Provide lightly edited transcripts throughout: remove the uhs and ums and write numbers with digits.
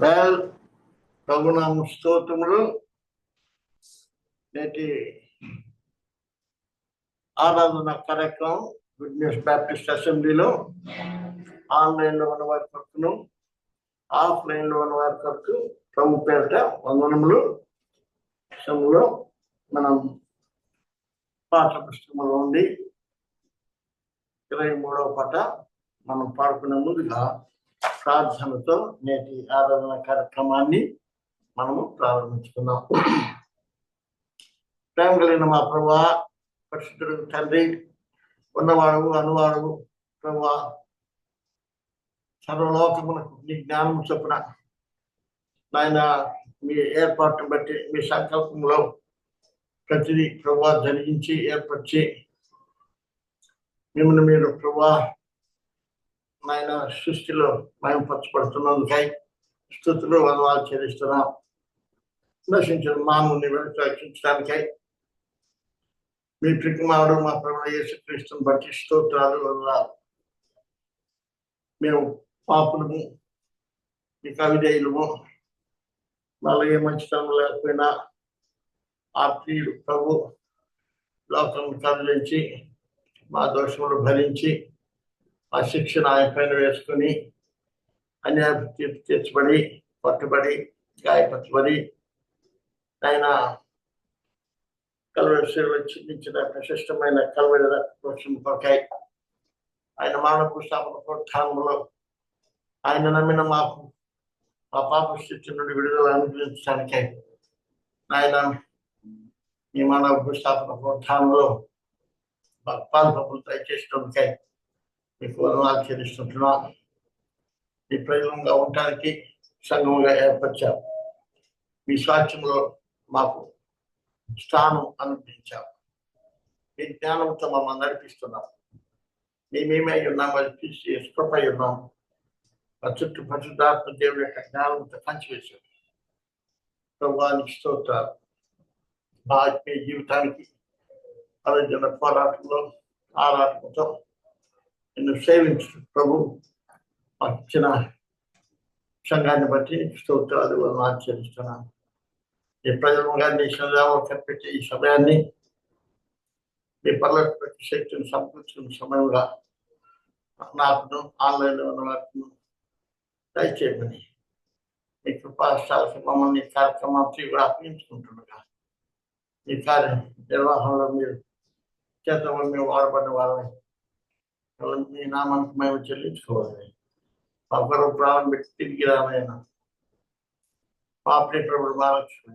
Well ప్రభునామ స్తోత్రములు. నేటి ఆరాధన కార్యక్రమం గుడ్ న్యూస్ బ్యాప్టిస్ట్ అసెంబ్లీలో ఆన్లైన్లో ఉన్న వారి కొరకును ఆఫ్లైన్లో ఉన్న వారి కొరకు ప్రభు పేరిట వందనములు. విషయంలో మనం పాఠ పుస్తకంలో ఉండి 23వ పాట మనం పాడుకునే ముందుగా ప్రార్థనతో నేటి ఆరాధన కార్యక్రమాన్ని మనము ప్రారంభించుకున్నాం. ప్రేమ కలిగిన మా ప్రభువా, పరిశుద్ధుడు తండ్రి, ఉన్నవాడు అనువాడు ప్రభువా, సర్వలోకమునకు నీ జ్ఞానం చొప్పున నాయన మీ ఏర్పాటును బట్టి మీ సంకల్పంలో ప్రతిదీ ప్రభువా జరిగించి ఏర్పరిచి మిమ్మల్ని మీరు ప్రభువా నాయన సృష్టిలో మయంపరచబడుతున్నందుకై స్తుతులు వందనాలు చెల్లిస్తున్నాం. నశించిన మానవుని రక్షించడానికై మీ ప్రికుమారుడు మా ప్రభువైన యేసుక్రీస్తుని బట్టి స్తోత్రాలు వందనాలు. మేము పాపులము, మీకు అవిధేయులము, మళ్ళీ ఏ మంచితనం లేకపోయినా ఆ ప్రియుడు ప్రభు లోకం కదిలించి మా దోషములు భరించి ఆ శిక్షను ఆయన పైన వేసుకుని అన్యాయ తీర్పు తీర్చబడి పట్టుబడి గాయపరచబడి ఆయన కల్వరి సేవలో చిందించిన ప్రశస్తమైన కల్వరి రక్తపోషణ కొరకై ఆయన మానవ స్థాపన ప్రోత్సాహంలో ఆయన నమ్మిన మాకు మా పాప స్థితి నుండి విడుదల అనుగ్రహించడానికై ఆయన మీ మానవ భూస్థాపన ప్రోత్సాహంలో పాల్పొప్పులు దయచేసినందుకై మీకు వందనాలు చెల్లిస్తుంటున్నాం. మీ ప్రయోజనంగా ఉండటానికి సంఘముగా ఏర్పరిచాం. మీ స్వాస్థ్యంలో మాకు స్థానం అనుగ్రహించాం. మీ జ్ఞానంతో మమ్మల్ని నడిపిస్తున్నాం. మేమేమై ఉన్నాం, అది తీసి కృపై ఉన్నాం. మా చుట్టూ పరిశుద్ధాత్మ దేవుడి యొక్క జ్ఞానంతో పంచివేశాం. ప్రభువానికి స్తోత్రాలు. మా ఆత్మీయ జీవితానికి ఆరోగ్య పోరాటంలో ఆరాటంతో నిన్ను సేవించు ప్రభు మాకు ఇచ్చిన సంఘాన్ని బట్టి స్తోత్రాలు ఆచరిస్తున్నాను. ఈ ప్రజలుగా నీ సంఘంలో కనిపెట్టి ఈ సమయాన్ని మీ పర్లకు శక్తిని సమకూర్చుకున్న సమయంగా నాకును ఆన్లైన్లో ఉన్న వాటిని దయచేయమని మీ కృపాష్టాల మమ్మల్ని కార్యక్రమం కూడా అప్పగించుకుంటుండగా ఈ కార్య నిర్వహణలో మీరు చేతమని మేము వాడబడిన వారమే మీ నామానికి మేము చెల్లించుకోవాలి. మా కొరకు ప్రాణం పెట్టి తిరిగి రానైనా మా ప్రియ ప్రభుడు మహాలక్ష్మి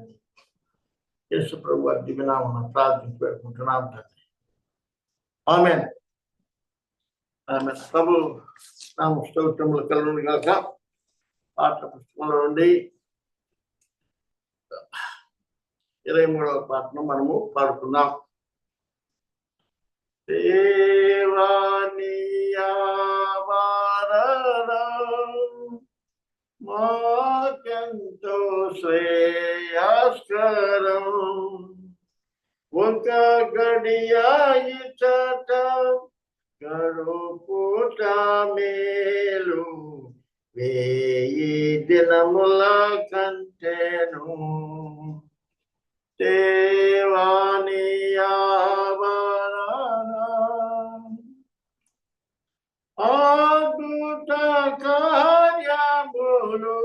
యేసు ప్రభు వారి దివ్యనామమున ప్రార్థించి పెట్టుకుంటున్నాం తండ్రి. ఆమేన్. ఆమేన్. ప్రభు నామ స్తోత్రములు కలుగును గాక. పాఠ పుస్తకంలో నుండి 23వ పాఠను మనము పాడుకుందాం. దేవానియావరణం మాకెంతో శ్రేయస్కరం, ఒక గడియాయిచట గడుపుట మేలు, 1000 దినముల కంటెను. దేవానియావరణం అద్భుత కార్యములు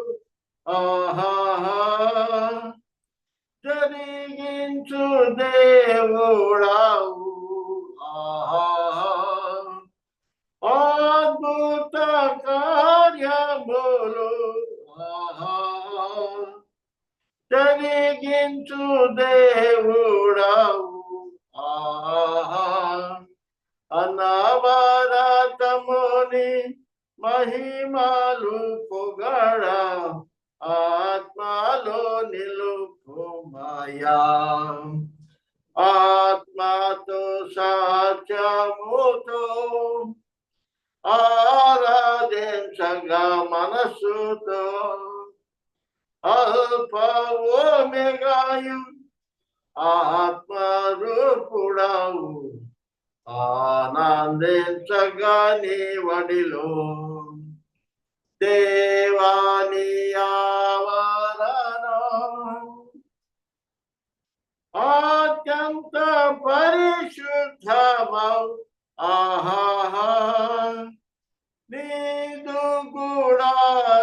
జరిగించు దేవుడావు. అద్భుత కార్యములు జరిగించు దేవుడావు. అనవరతముని మహిమలు పొగడ ఆత్మలో నిలుపుమయా. ఆత్మతో సాధ్యముతో ఆరాధించగా మనస్సుతో అల్పవోమెగాయు ఆత్మరూపుడావు. ఆనందించగా నీ వడిలో దేవానియా పరిశుద్ధమౌ ఆహా నీదు గుడారమునా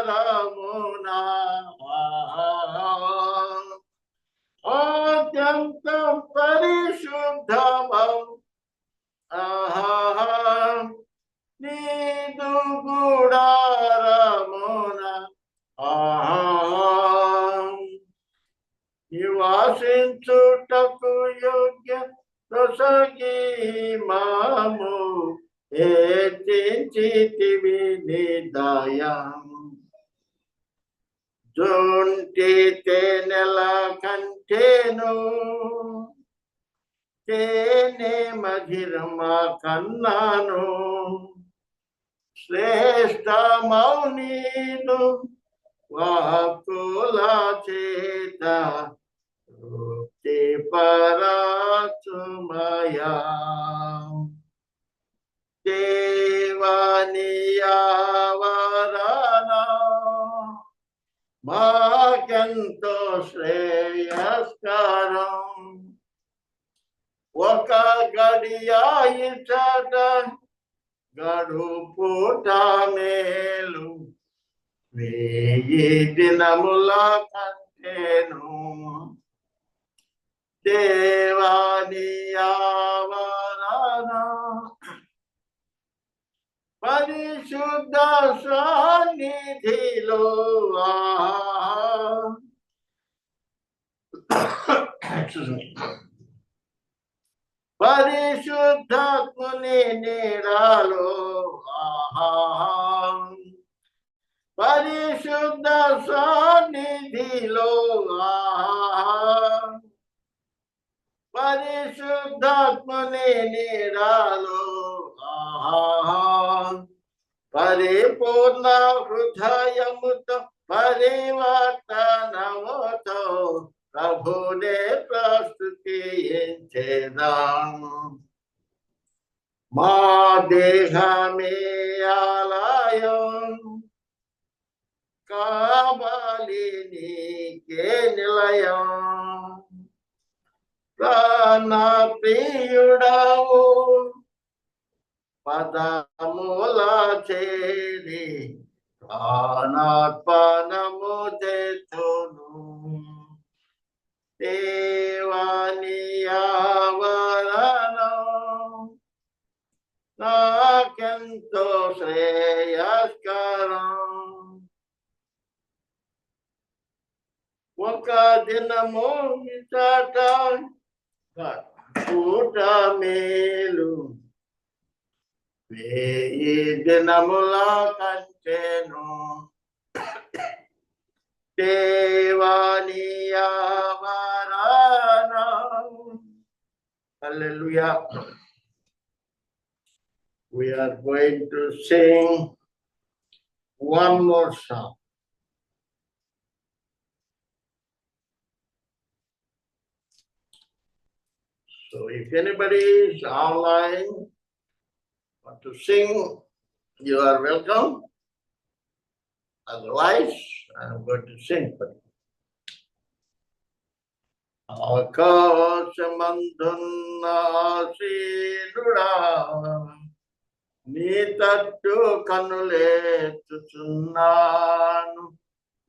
అత్యంతం పరిశుద్ధమౌ ఆహా నీదు గుడారమునా నివాసించుటకు యోగ్య రసగి మాము హెచ్చించితివి నిదయం జొంటి తేనెల కంటేను తేనె మధిరమ కన్నాను శ్రేష్ఠ మౌనీను వాకుల చేత పరాచుమయా దేవానియావరణ మాకెంతో శ్రేయస్కరం ఒక గడియాయిచట గడుపుట మేలు వేయి దినముల కంటేను దేవానియావరణ పరిశుద్ధ సన్నిధిలో పరిశుద్ధాత్ముని నీడలో పరిశుద్ధ సన్నిధిలో పరిశుద్ధాత్ముని నీడలో పరిపూర్ణ హృదయముతో పరివర్తనముతో ప్రభునే ప్రస్తుతించేదాం మా దేహమే ఆలయం కావాలి నీకే నిలయం ప్రాణ ప్రియుడవు పదముల చేరి ప్రాణార్పణము చేతును దేవానియావరణం నాకెంతో శ్రేయస్కరం ఒక దినము ఇచట పూట మేలు వేయి దినముల కంటేను దేవానియావరణం. Hallelujah. We are going to sing one more song. So if anybody is online want to sing, you are welcome. Otherwise, I'm going to sing for you. ఆకాశమందున్న ఆసీనుడా నీ తట్టు కనులేచుచున్నాను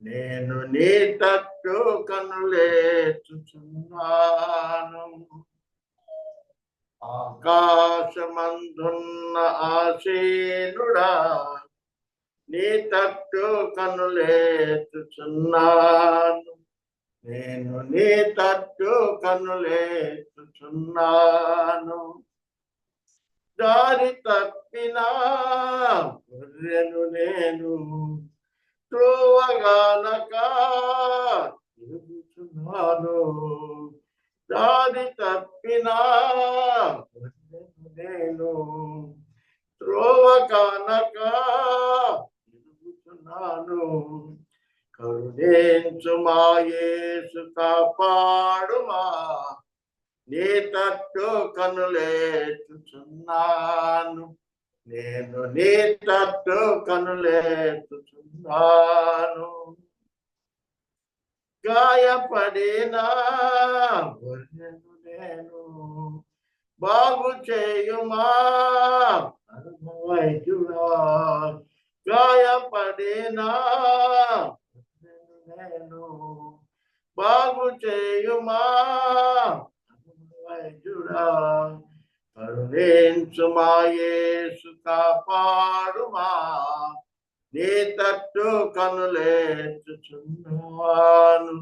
నేను నీ తట్టు కనులేచుచున్నాను ఆకాశమందున్న ఆసీనుడా నీ తట్టు కనులేచుచున్నాను నేను నీ తట్టు కనులేచుచున్నాను దారి తప్పిన గొర్రెను నేను త్రోవగానక తిరుగుచున్నాను దారి తప్పిన గొర్రెను నేను త్రోవగానక తిరుగుచున్నాను కరుణించుమా యేసు కాపాడుమా నీ తట్టు కనులేచుచున్నాను నేను నీ తట్టు కనులేచుచున్నాను గాయపడిన గొర్రెను నేను బాగు చేయుమా వైద్యుడా గాయపడినా నేను బాగు చేయుమా వైద్యుడా కరుణించుమా యేసు కాపాడుమా నీ తట్టు కనులెత్తుచున్నాను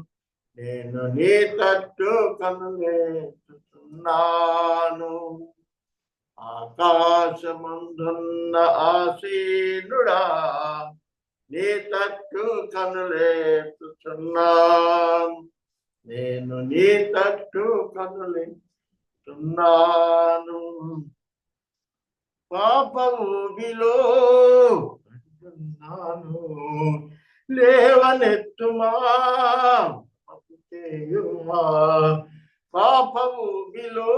నేను నీ తట్టు కనులెత్తుచున్నాను ఆకాశమందున్న ఆసీనుడా నీ తట్టు కనులెత్తుచున్నాను నేను నీ తట్టు కనులెత్తుచున్నాను పాప ఊబిలో లేవనెత్తుమా చేయుమా పాప ఊబిలో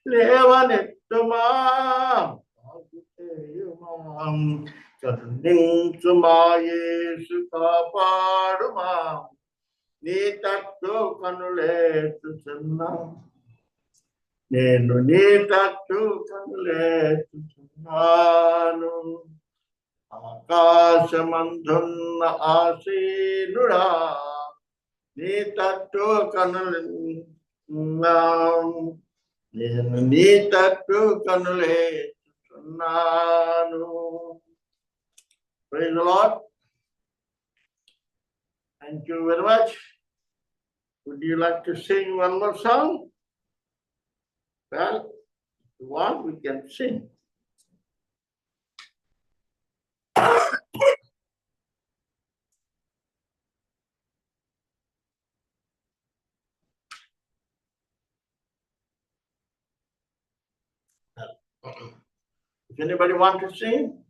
లేవనెత్తుమా చేయుమా కరుణించుమా యేసు కాపాడుమా నీ తట్టు కనులెత్తుచున్నా నేను నీ తట్టు కనులెత్తుచున్నాను ఆకాశమందున్న ఆసీనుడా నీ తట్టు కనులెత్తుచున్నాను నేను నీ తట్టు కనులెత్తుచున్నాను. Praise the Lord. Thank you very much. Would you like to sing one more song? Well, if you want, we can sing. If anybody wants to sing,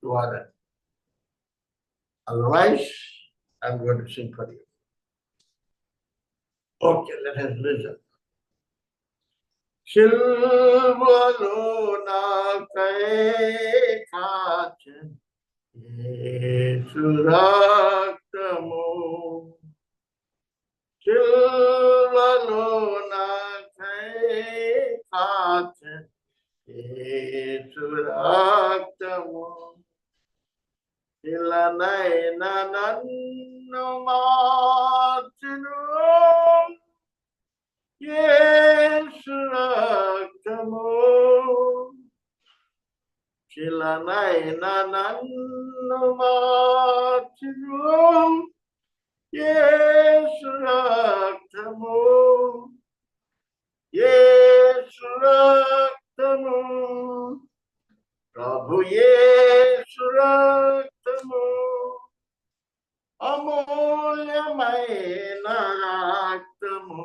you are it. Otherwise, I'm going to sing for you. Okay, let us listen. శిల్వలో నాకై కాచెను యేసు రక్తము శిల్వలో నాకై కాచెను యేసు రక్తము ఇలానైనా నన్ను మార్చును యేసు రక్తము శిలనైనా నన్ను మార్చును యేసు రక్తము యేసు రక్తము ప్రభు యేసు రక్తము అమూల్యమైన రక్తము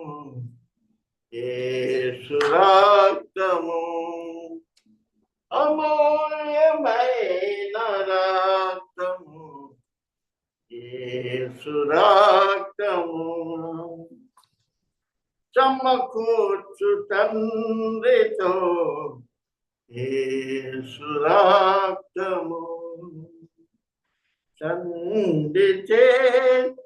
యేసు రక్తము అమూల్యమైన రక్తము యేసు రక్తము సమకూర్చు తండ్రితో యేసు రక్తము సంధి చేర్చును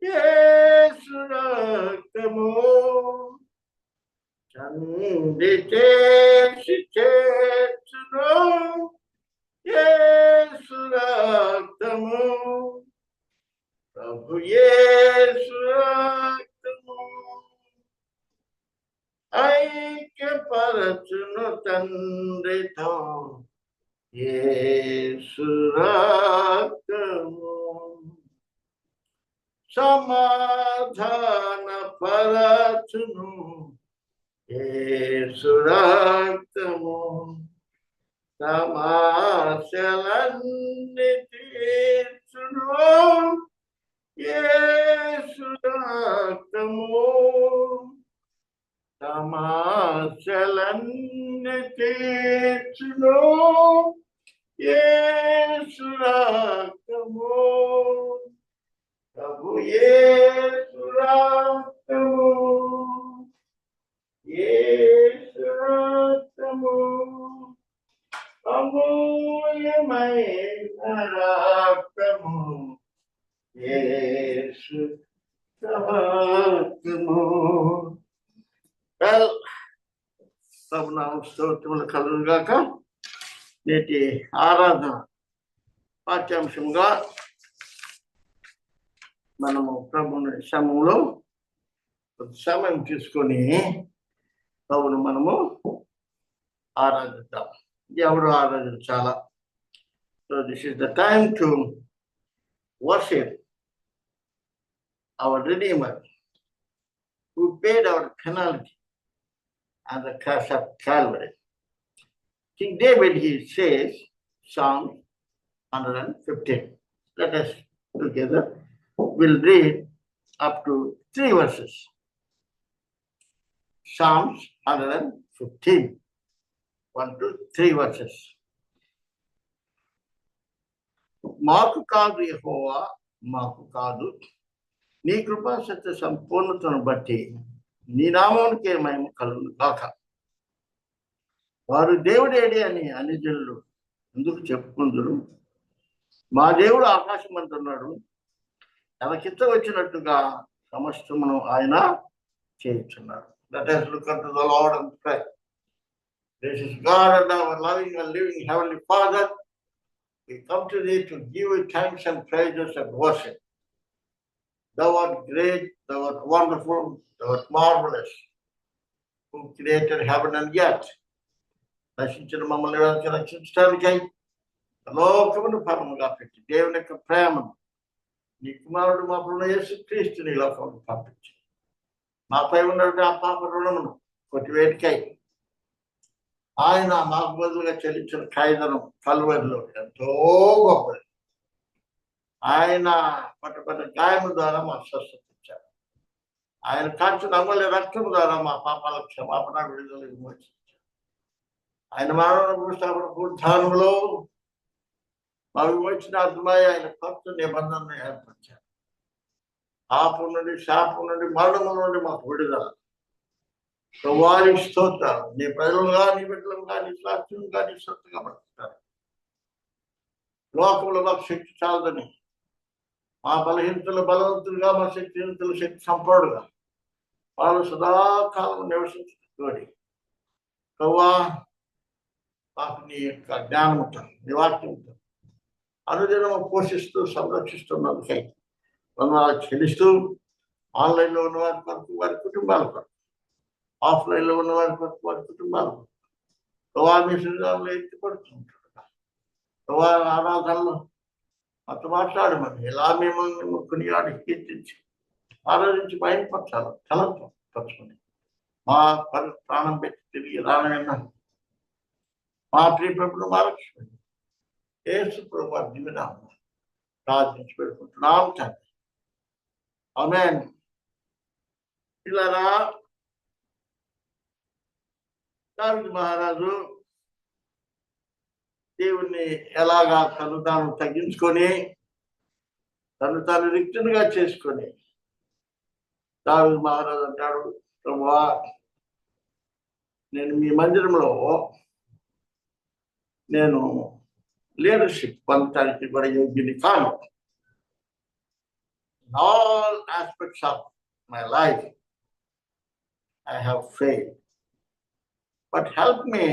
యేసు రక్తము సంధి చేర్చును యేసు రక్తము ప్రభు యేసు రక్తము ఐక్యపరచును తండ్రితో యేసు రక్తము సమాధాన పరచును యేసు రక్తము సమస్యలన్నీ తీర్చును యేసు రక్తము సమస్యలన్నీ తీర్చును యేసు రక్తము ప్రభు యేసు రక్తము యేసు రక్తము అమూల్యమైన రక్తము యేసు వెల్ ప్రభునామ స్తోత్రములు కలుగును గాక. నేటి ఆరాధన పాఠ్యాంశంగా మనము ప్రభుని సమయంలో సమయం తీసుకొని ప్రభును మనము ఆరాధిద్దాం. ఎవరు ఆరాధించాలా? So this is the time to worship our Redeemer who paid our penalty on the cross of Calvary. King David, he says, Psalm 115. Let us together, we'll read up to 3 verses. Psalms 115, 1 to 3 verses. మాకు కాదు యెహోవా, మాకు కాదు, నీ కృపా సత్య సంపూర్ణతను బట్టి నీ నామానికే మహిమ కలుగును గాక. వారు దేవుడేడి అని అన్ని జనులు ఎందుకు చెప్పుకుందురు? మా దేవుడు ఆకాశం అంటున్నాడు, తనకిచ్చ వచ్చినట్టుగా సమస్తమును ఆయన చేయించున్నాడు. Let us look unto the Lord and pray. Gracious God and our loving and living Heavenly Father, we come to thee to give you thanks and praises and worship. Thou art great, thou art wonderful, thou art marvelous, who created heaven and earth. రక్షించిన మమ్మల్ని రక్షించడానికై లోకమును పరముగా పెట్టి దేవుని యొక్క ప్రేమను నీ కుమారుడు మా ప్రభువైన యేసుక్రీస్తుని ఈ లోకమును పంపించి మాపై ఉన్నటువంటి ఆ పాప రుణమును కొట్టివేటికై ఆయన మాకు బదులుగా చెల్లించిన ఖైదనం కల్వరిలో ఎంతో గొప్పది. ఆయన పట్టపడ్డ గాయము ద్వారా మా స్వస్థత ఇచ్చారు. ఆయన కాచిన అమూల్య రక్తము ద్వారా మా పాపాల క్షమాపణ విడుదల విమోచించారు. ఆయన మానవ భూస్థాపన పునరుద్ధానములో మా విమోచనార్థమై ఆయన కొత్త నిబంధనను ఏర్పరిచారు. పాపం నుండి, శాపం నుండి, మరణము నుండి మాకు విడుదల. వారి స్తోత్రాలు. నీ ప్రజలుగా, నీ బిడ్డలుగా, నీ సాక్షులుగా, నీ సొత్తుగా పడుతుంటారు. లోకంలో మాకు శక్తి చాలదని, మా బలహీనతలు బలవంతులుగా, మా శక్తిహీనతలు శక్తి సంపూర్ణంగా వాళ్ళు సదాకాలం నివసించుకోండి. కవ్వా మాకు నీ యొక్క జ్ఞానంతో, నీ వాక్యంతో అనుదినము పోషిస్తూ సంరక్షిస్తున్నందుకై వందనాలు చెల్లిస్తూ, ఆన్లైన్లో ఉన్న వారి కొరకు, వారి కుటుంబాల కొరకు, ఆఫ్లైన్లో ఉన్న వారి కొరకు, వారి కుటుంబాల కొరకు కవ్వా మీ శరీరంలో ఎత్తిపడుతుంటారు. కవ్వా ఆరాధనలో మాతో మాట్లాడమని, ఎలా మేము కొనియాడి కీర్తించి ఆరాధించి బయటపరచాలి తలంతో పరుచుకుని మా ప్రాణం పెట్టి తిరిగి రానైనా మా ప్రియ ప్రభును మార్చుకోండి. యేసు ప్రభు వారి దివ్యనామమున ప్రార్థించి పెట్టుకుంటున్నాం తండ్రి. ఆమేన్. పిల్లరా, దావీదు మహారాజు దేవుణ్ణి ఎలాగా తను తాను తగ్గించుకొని తను తాను రిక్తునిగా చేసుకొని దావీదు మహారాజు అంటాడు, ప్రభువా నేను మీ మందిరంలో నేను లీడర్షిప్ పొందటానికి కూడా యోగ్యుని కాను. In all aspects of my life I have failed, but help me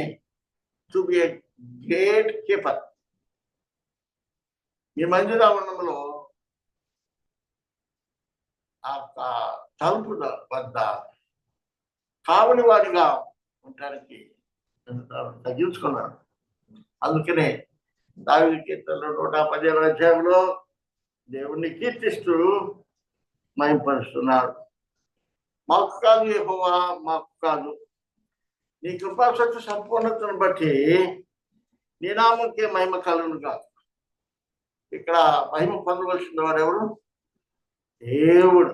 to be a great keeper. మీ మందిరంలో ఆ తలుపు వద్ద కావలి వాడిగా ఉండడానికి తగ్గించుకున్నాడు. అందుకనే దావీదు కీర్తనలో 115వ అధ్యాయంలో దేవుణ్ణి కీర్తిస్తూ మహిమపరుస్తున్నాడు. మాకు కాదు యెహోవా, మాకు కాదు, నీ కృపా సత్య సంపూర్ణతను బట్టి నీ నామకే మహిమ కలుగును గాక. ఇక్కడ మహిమ పొందవలసిన వాడు ఎవరు? దేవుడు.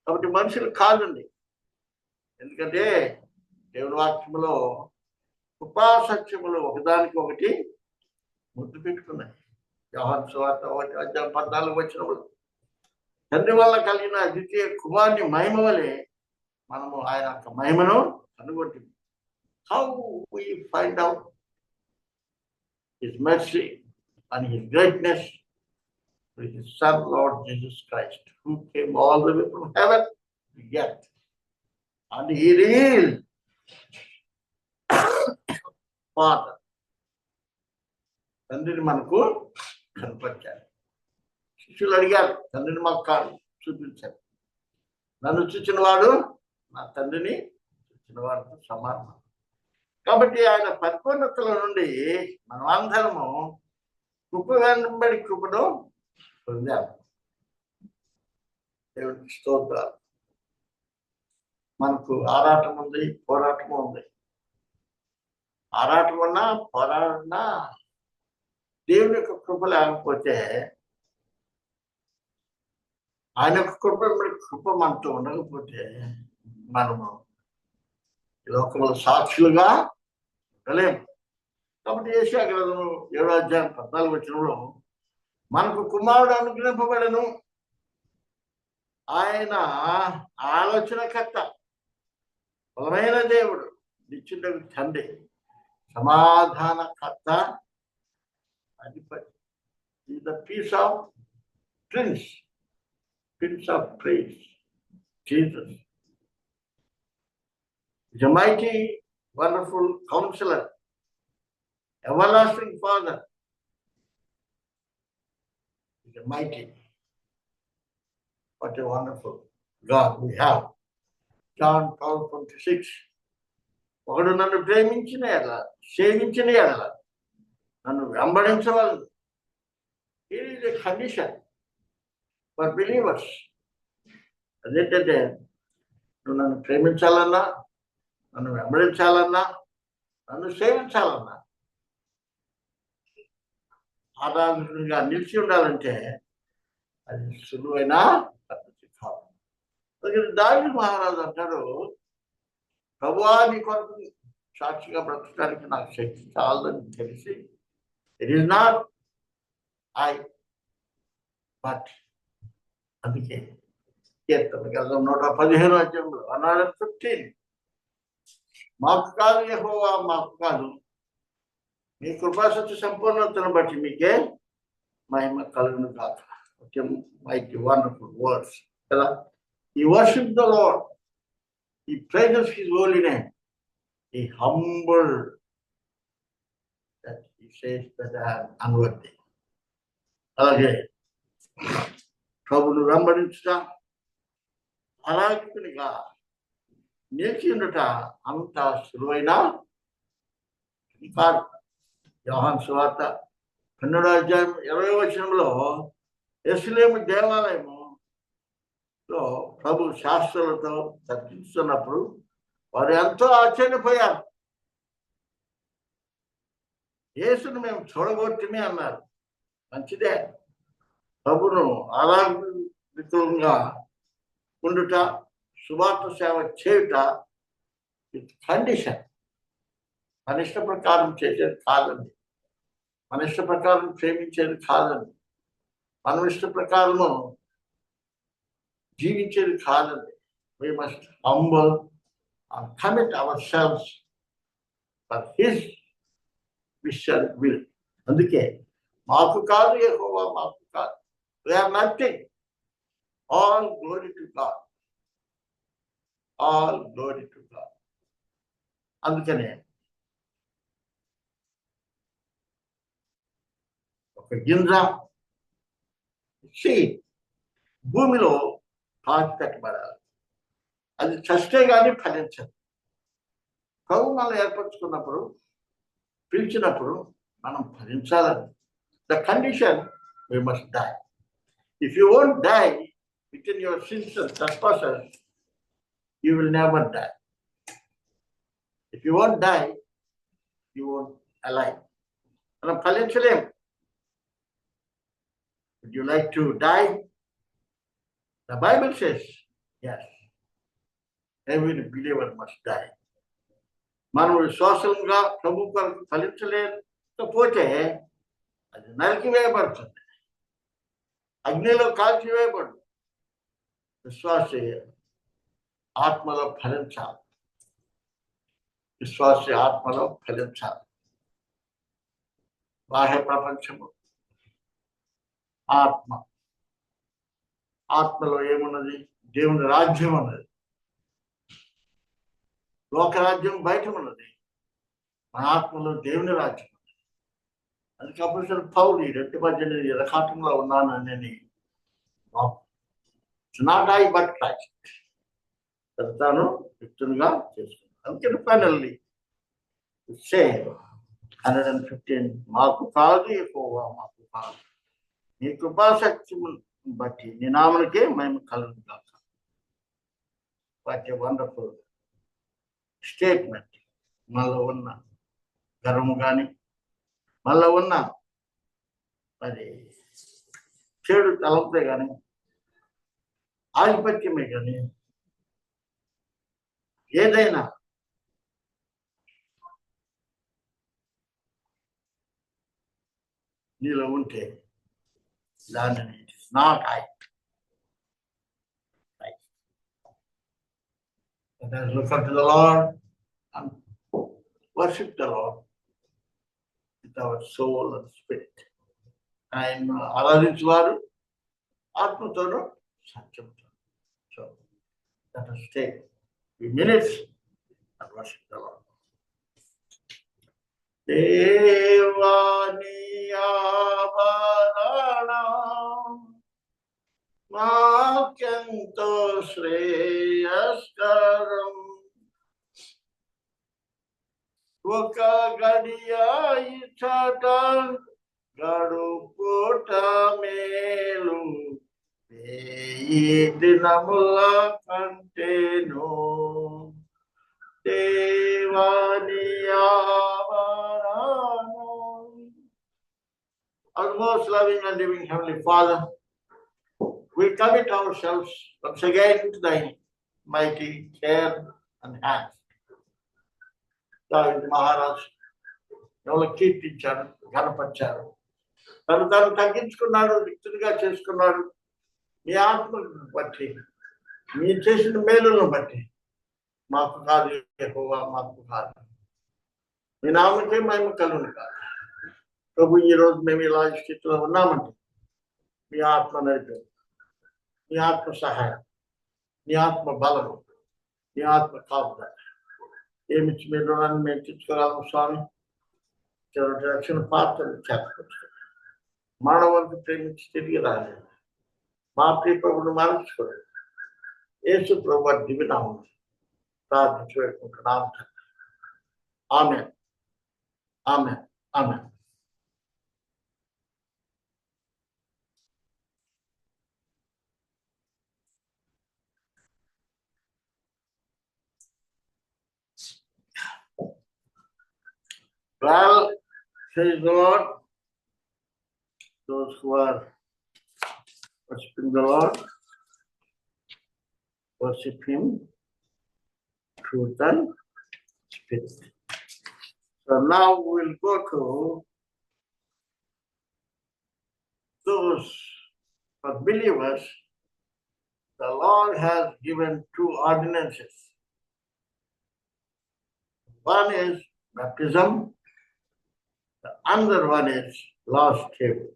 కాబట్టి మనుషులు కాదండి. ఎందుకంటే దేవుని వాక్యములో కృపా సత్యములు ఒకదానికి ఒకటి ముద్దు పెట్టుకున్నాయి. యోహాను సువార్త 1:14 వచ్చినప్పుడు తండ్రి వల్ల కలిగిన ద్వితీయ కుమారుని మహిమ వలె మనము ఆయన యొక్క మహిమను కనుగొంటుంది. How we find out his mercy and his greatness with his Son, Lord Jesus Christ, who came all the way from heaven to earth. And he revealed Father. తండ్రిని మనకు కనపరిచారు. శిష్యులు అడిగారు, తండ్రిని మాకు కాదు చూపించారు. నన్ను చూచిన వాడు నా తండ్రిని చూచిన వాడితో సమానం. కాబట్టి ఆయన పరిపూర్ణతల నుండి మనం అందరము కృప వెంబడి కృపను పొందాము. దేవుడికి స్తోత్రాలు. మనకు ఆరాటం ఉంది, పోరాటం ఉంది. ఆరాటం ఉన్నా పోరాటన్నా దేవుని యొక్క కృప లేకపోతే, ఆయన యొక్క కృప మనతో ఉండకపోతే మనము ఈ లోకంలో సాక్షులుగా ఉండలేము. కాబట్టి యెషయా గ్రంథము 7:14 మనకు కుమారుడు అనుగ్రహింపబడెను, ఆయన ఆలోచనకర్త, బలమైన దేవుడు, నిత్యుడగు తండ్రి, సమాధానకర్త, అధిపతి. Is the peace of prince of praise, Jesus. He's a mighty, wonderful counselor, everlasting Father. He's a mighty, what a wonderful God we have. John 12:26. ఒకడు నన్ను ప్రేమించిన ఎడల, సేవించిన ఎడల, నన్ను వెంబడించవలెను. Here is a condition for believers. అదేంటంటే నువ్వు నన్ను ప్రేమించాలన్నా, నన్ను వెంబడించాలన్నా, నన్ను సేవించాలన్నా, ఆరాధకుడిగా నిలిచి ఉండాలంటే అది సులువైన పద్ధతి కాదు. అందుకని దావీదు మహారాజు అంటాడు, ప్రభువా నీ కొరకు సాక్షిగా బ్రతకడానికి నాకు శక్తి చాలని తెలిసి, it is not I but, అందుకే కీర్తన గ్రంథం 115 115 మాకు కాదు యెహోవా, మాకు కాదు, మీ కృపాసత్య సంపూర్ణతను బట్టి మీకే మహిమ కలుగును కాక. Mighty wonderful words కదా. He worshipped the Lord, he praises his holy name, he humbled that he says that I am unworthy. అలాగే ప్రభువును వెంబడించుట, అరాజకునిగా నిలిచి ఉండుట అంత సులువైన కాదు. యోహాను సువార్త 12:20 యెరూషలేము దేవాలయములో ప్రభు శాస్త్రులతో చర్చించుతున్నప్పుడు వారు ఎంతో ఆశ్చర్యపోయారు. యేసును మేము చూడగొట్టమే అన్నారు. మంచిదే, ప్రభును ఆరాధకులుగా ఉండుట, సువార్త సేవ చేయుట విత్ కండిషన్. మన ఇష్ట ప్రకారం చేసేది కాదండి, మన ఇష్ట ప్రకారం ప్రేమించేది కాదండి, మనం ఇష్ట ప్రకారము జీవించేది కాదండి. We must humble and commit ourselves for his wish and will. అందుకే మాకు కాదు యెహోవా, మాకు కాదు, we are nothing. All glory to God, all glory to God. అందుకనే ఒక గింజ భూమిలో పాతి పెట్టబడాలి, అది చస్తే కానీ ఫలించదు. ప్రభు మనల్ని ఏర్పరచుకున్నప్పుడు, పిలిచినప్పుడు మనం ఫలించాలని. The condition, we must die. If you won't die within your sins and trespasses, you will never die. If you won't die, you won't alive. మనం ఫలించలేం. Would you like to die? The Bible says, yes, every believer must die. మనం విశ్వాసంగా ప్రభు కొరకు ఫలించలేకపోతే అది నరికి వేయబడుతుంది, అగ్నిలో కాల్చి వేయబడు. విశ్వాసే ఆత్మలో ఫలించాలి, విశ్వాసే ఆత్మలో ఫలించాలి. బాహ్య ప్రపంచము ఆత్మ. ఆత్మలో ఏమున్నది? దేవుని రాజ్యం ఉన్నది. లోకరాజ్యం బయట ఉన్నది, మన ఆత్మలో దేవుని రాజ్యం ఉన్నది. అందుకే అప్పుడు పౌలు 2:18 యథార్థంలో ఉన్నాను అని నాట్ ఐ బట్ క్రైస్ట్, తాను యుక్తునిగా చేసుకున్నాను. అందుకని ఫైనల్లీ సే 115 మాకు కాదు యెహోవా, మాకు కాదు, నీ కృపాశక్తిని బట్టి నీ నామమునకే మేము కలుగును గాక. What a wonderful statement. మనలో ఉన్న గర్వము కానీ, మనలో ఉన్న మరి చెడు తలంపే కానీ, ఆధిపత్యమే కానీ, ఏదైనా నీలో ఉంటే దానిని not I. Let us look unto the Lord and worship the Lord with our soul and spirit. ఆయన ఆరాధించేవారు ఆత్మతోనూ సత్యంతో. So let us take a few minutes and worship the Lord. దేవాని ఆభరణం మాకెంతో శ్రేయస్కరం, ఒక గడియ ఇచ్చట గడుపుట మేలు, 1000 దినముల కంటేను. దేవాని ఆభరణం. Our most loving and living Heavenly Father, we commit ourselves once again to thy mighty care and hands. దావీదు మహారాజు ఎవరు కీర్తించారు, ఘనపరిచారు, తను తగ్గించుకున్నాడు, రిక్తునిగా చేసుకున్నాడు. మీ ఆత్మను బట్టి, మీ చేసిన మేలులను బట్టి మాకు కాదు యెహోవా, మాకు కాదు, మీ నామకే మేము కలుగును కాదు. ప్రభు, ఈరోజు మేము ఇలా స్థితిలో ఉన్నామంటే మీ ఆత్మ నడిపే, మీ ఆత్మ సహాయం, మీ ఆత్మ బలము, మీ ఆత్మ కాపుదల ఏమిచ్చి మీరు నన్ను మేము తెచ్చుకోగలము స్వామి. చివరి రక్షణ పాత్రలు చేర్చుకోవచ్చు. మానవునికి ప్రేమించి తిరిగి రాలేదు. మా ప్రియ ప్రభుని మార్చుకోలేదు. యేసు ప్రభు దివినామం ప్రార్థించి పెట్టుకుంటున్నాము. ఆమేన్, ఆమేన్, ఆమేన్. Well, praise the Lord. Those who are worshiping the Lord, worship Him, truth and spirit. So now we'll go to those for believers. The Lord has given 2 ordinances. One is baptism, the other one is Lord's table.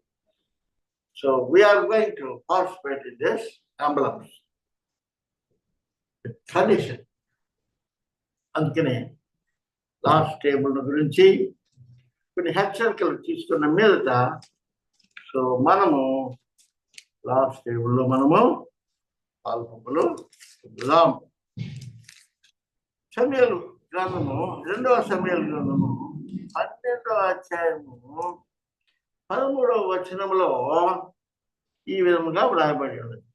So we are going to participate in this emblems with tradition. అందుకనే last table గురించి కొన్ని హెచ్చరికలు తీసుకున్న మీదట, so మనము last టేబుల్లో మనము పాల్పంపులు పొందుదాం. సమూయేలు గ్రంథము 2వ సమూయేలు గ్రంథము 12వ అధ్యాయము 13వ వచనంలో ఈ విధముగా వ్రాయబడి ఉన్నది.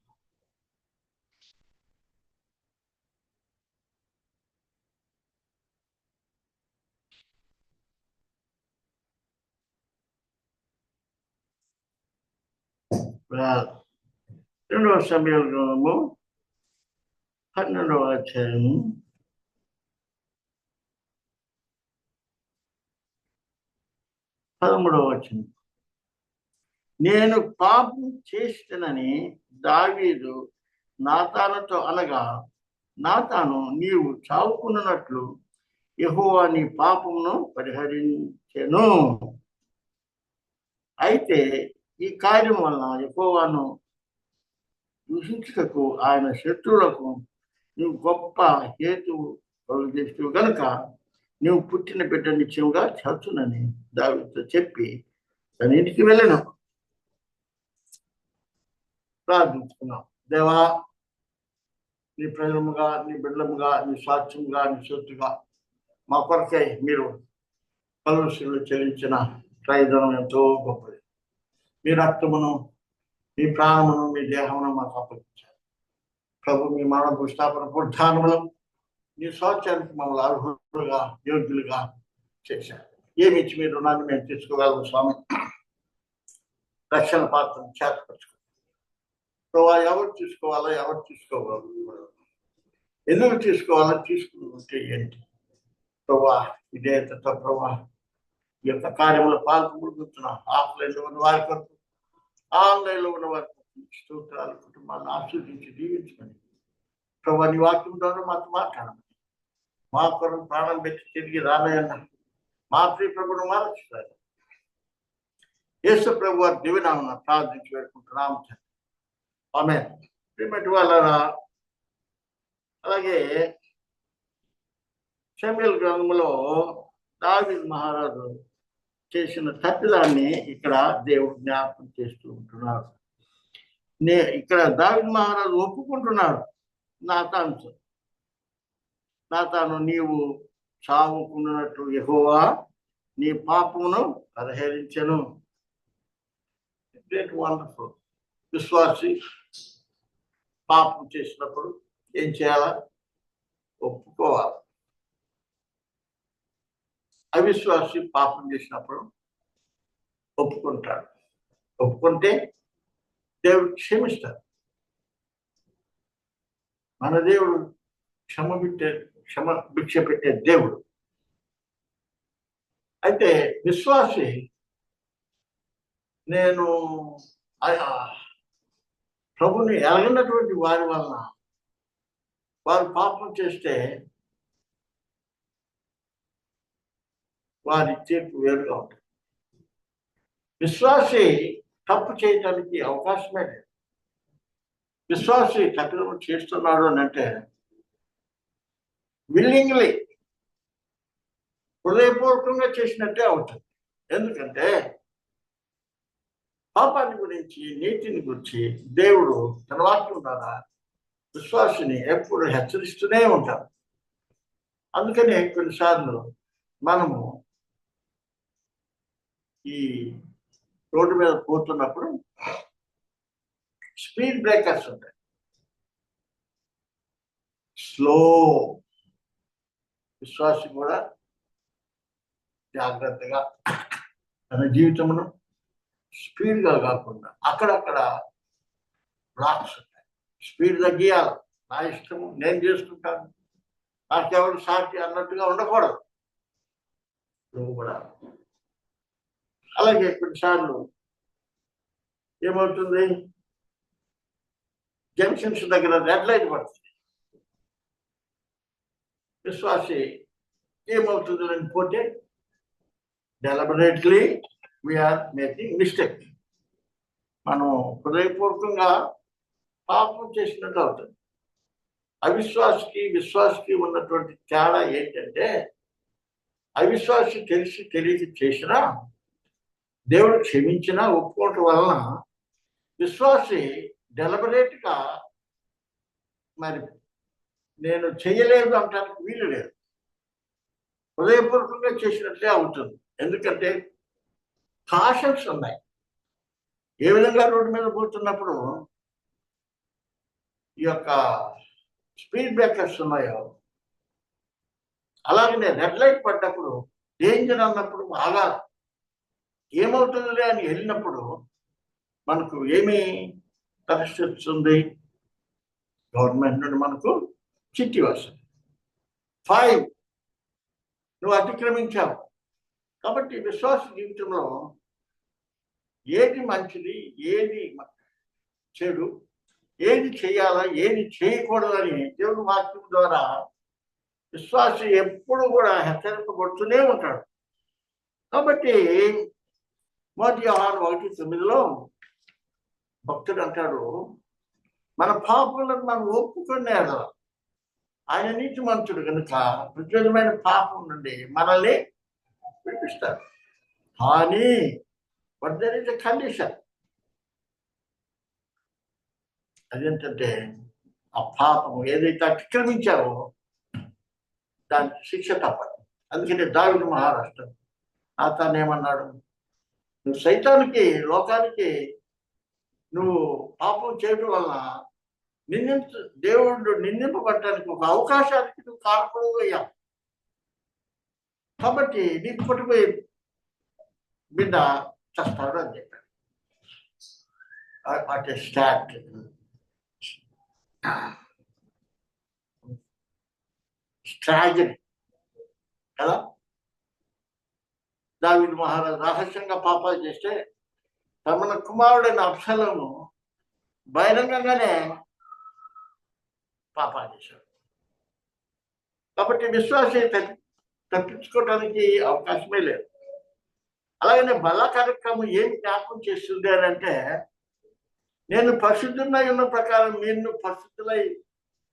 రెండవ సమూయేలు గ్రంథము 12వ అధ్యాయము 13వ వచనం. నేను పాపం చేస్తానని దావీదు నాతానుతో అనగా, నాతాను నీవు చావుకున్నట్లు యెహోవా నీ పాపమును పరిహరించెను. అయితే ఈ కార్యం వలన యెహోవాను దూషించుటకు ఆయన శత్రువులకు నువ్వు గొప్ప హేతువు కలుగజేస్తూ గనుక నువ్వు పుట్టిన బిడ్డ నిత్యంగా చదువునని దావీదుతో చెప్పి తన ఇంటికి వెళ్ళను. ప్రార్థించుకున్నాం. దేవా, నీ ప్రజలముగా, నీ బిడ్డలముగా, నీ సాక్ష్యముగా, నీ సొత్తుగా మా కొరకై మీరు కలువరిలో చెల్లించిన ప్రయోజనం ఎంతో గొప్పది. మీ రక్తమును, మీ ప్రాణమును, మీ దేహమును మాకు అప్పగించారు. ప్రభు, మీ మరణ భూస్థాపన పునరుద్ధానములు నీ స్వాస్థ్యానికి మమ్మల్ని అర్హులుగా, యోగ్యులుగా చేశారు. ఏమి ఇచ్చి మీ రుణాన్ని మేము తీసుకోగలము స్వామి? రక్షణ పాత్రను చేతపరచుకో. ప్రభా, ఎవరు తీసుకోవాలో ఎవరు తీసుకోగలరు, ఎందుకు తీసుకోవాలో తీసుకుంటే ఏంటి ప్రభా? ఇదేతో ప్రభా ఈ యొక్క కార్యంలో పాల్గొంటున్నాం. ఆఫ్లైన్లో ఉన్న వారి కొరకు, ఆన్లైన్లో ఉన్న వారి కొరకు స్తోత్రాలు. కుటుంబాలను ఆశీర్వదించి దీవించమని ప్రభా నీ వాక్యం ద్వారా మాతో మాట్లాడమని, మా కొరకు ప్రాణం పెట్టి తిరిగి రానయన్న మా ప్రియ ప్రభును మార్చుతారు. యేసు ప్రభు వారి దివ్యనామమున ప్రార్థించి వేడుకుంటున్నాము. ఆమేన్. ప్రియమైన వాళ్ళారా, అలాగే సమూయేలు గ్రంథంలో దావీదు మహారాజు చేసిన తప్పిదాన్ని ఇక్కడ దేవుడు జ్ఞాపకం చేస్తూ ఉంటున్నాడు. ఇక్కడ దావీదు మహారాజు ఒప్పుకుంటున్నాడు. నాతాను నీవు చావుకున్నట్లు యెహోవా నీ పాపమును పరిహరించెను. Great wonderful. విశ్వాసి పాపం చేసినప్పుడు ఏం చేయాలా? ఒప్పుకోవాలి. అవిశ్వాసి పాపం చేసినప్పుడు ఒప్పుకుంటాడు. ఒప్పుకుంటే దేవుడు క్షమిస్తాడు. మన దేవుడు భిక్ష పెట్టే దేవుడు. అయితే విశ్వాసి నేను ప్రభుని ఎరగినటువంటి వారి వలన వారు పాపం చేస్తే వారి తీర్పు వేరుగా ఉంటుంది. విశ్వాసి తప్పు చేయటానికి అవకాశమే లేదు. విశ్వాసి తప్పిదం చేస్తున్నాడు అని అంటే విల్లింగ్లీ, హృదయపూర్వకంగా చేసినట్టే అవుతుంది. ఎందుకంటే పాపాన్ని గురించి, నీతిని గురించి దేవుడు తన వాక్యం ద్వారా విశ్వాసిని ఎప్పుడు హెచ్చరిస్తూనే ఉంటాడు. అందుకనే కొన్నిసార్లు మనము ఈ రోడ్డు మీద పోతున్నప్పుడు స్పీడ్ బ్రేకర్స్ ఉంటాయి. స్లో. విశ్వాసి కూడా జాగ్రత్తగా తన జీవితంలో స్పీడ్గా కాకుండా అక్కడక్కడ బ్లాక్స్ ఉంటాయి. స్పీడ్ తగ్గియాలి. నా ఇష్టము, నేను చేసుకుంటాను, నాకెవరు సాటి అన్నట్టుగా ఉండకూడదు. నువ్వు కూడా అలాగే కొన్నిసార్లు ఏమవుతుంది, జంక్షన్స్ దగ్గర రెడ్ లైట్ పడుతుంది. విశ్వాసి ఏమవుతుంది అని పోతే డెలిబరేట్లీ వీఆర్ మేకింగ్ మిస్టేక్. మనం హృదయపూర్వకంగా పాపం చేసినట్టు అవుతుంది. అవిశ్వాసికి విశ్వాసికి ఉన్నటువంటి తేడా ఏంటంటే, అవిశ్వాసి తెలిసి తెలియక చేసినా దేవుడు క్షమించినా ఒప్పుకోవటం వలన విశ్వాసి డెలిబరేట్గా మరి నేను చేయలేదు అంటానికి వీలు లేదు. హృదయపూర్వకంగా చేసినట్లే అవుతుంది. ఎందుకంటే కాషన్స్ ఉన్నాయి. ఏ విధంగా రోడ్డు మీద పోతున్నప్పుడు ఈ యొక్క స్పీడ్ బ్రేకర్స్ ఉన్నాయో, అలాగనే రెడ్ లైట్ పడ్డప్పుడు, డేంజర్ అన్నప్పుడు బాగా ఏమవుతుందిలే అని వెళ్ళినప్పుడు మనకు ఏమి పరిస్థితి ఉంది? గవర్నమెంట్ నుండి మనకు చిట్టి వస్తుంది. 5 నువ్వు అతిక్రమించావు. కాబట్టి విశ్వాస జీవితంలో ఏది మంచిది, ఏది చెడు, ఏది చేయాలా, ఏది చేయకూడదని దేవుని వాక్యం ద్వారా విశ్వాసి ఎప్పుడు కూడా హెచ్చరింపబడుతూనే ఉంటాడు. కాబట్టి మొదటి యోహాను 1:9 భక్తుడు అంటాడు, మన పాపములను మనం ఒప్పుకునేదా ఆయన నీతిమంతుడు కనుక ప్రత్యేకమైన పాపం నుండి మనల్ని విడిపిస్తాడు. కానీ but there is a condition. అదేంటంటే ఆ పాపము ఏదైతే అతిక్రమించావో దానికి శిక్ష తప్పదు. అందుకని దావీదు మహారాష్ట్ర అతను ఏమన్నాడు, నువ్వు సైతానికి లోకానికి నువ్వు పాపం చేయడం వల్ల దేవుడు నిందింపబడటానికి ఒక అవకాశానికి నువ్వు కారకుడయ్యావు. కాబట్టి నీకు పుట్టిపోయి బిడ్డ చస్తాడు అని చెప్పాడు. అట్ స్టార్ట్ స్ట్రాటజీ కదా. దావీదు మహారాజు రహస్యంగా పాపాలు చేస్తే తమ కుమారుడైన అబ్షలోము బహిరంగంగానే పాపాలు చేశాడు. కాబట్టి విశ్వాసే తప్పించుకోవడానికి అవకాశమే లేదు. అలాగనే బల కార్యక్రమం ఏం జ్ఞాపకం చేస్తుంది అని అంటే, నేను పరిశుద్ధులై ఉన్న ప్రకారం మీరు పరిశుద్ధులై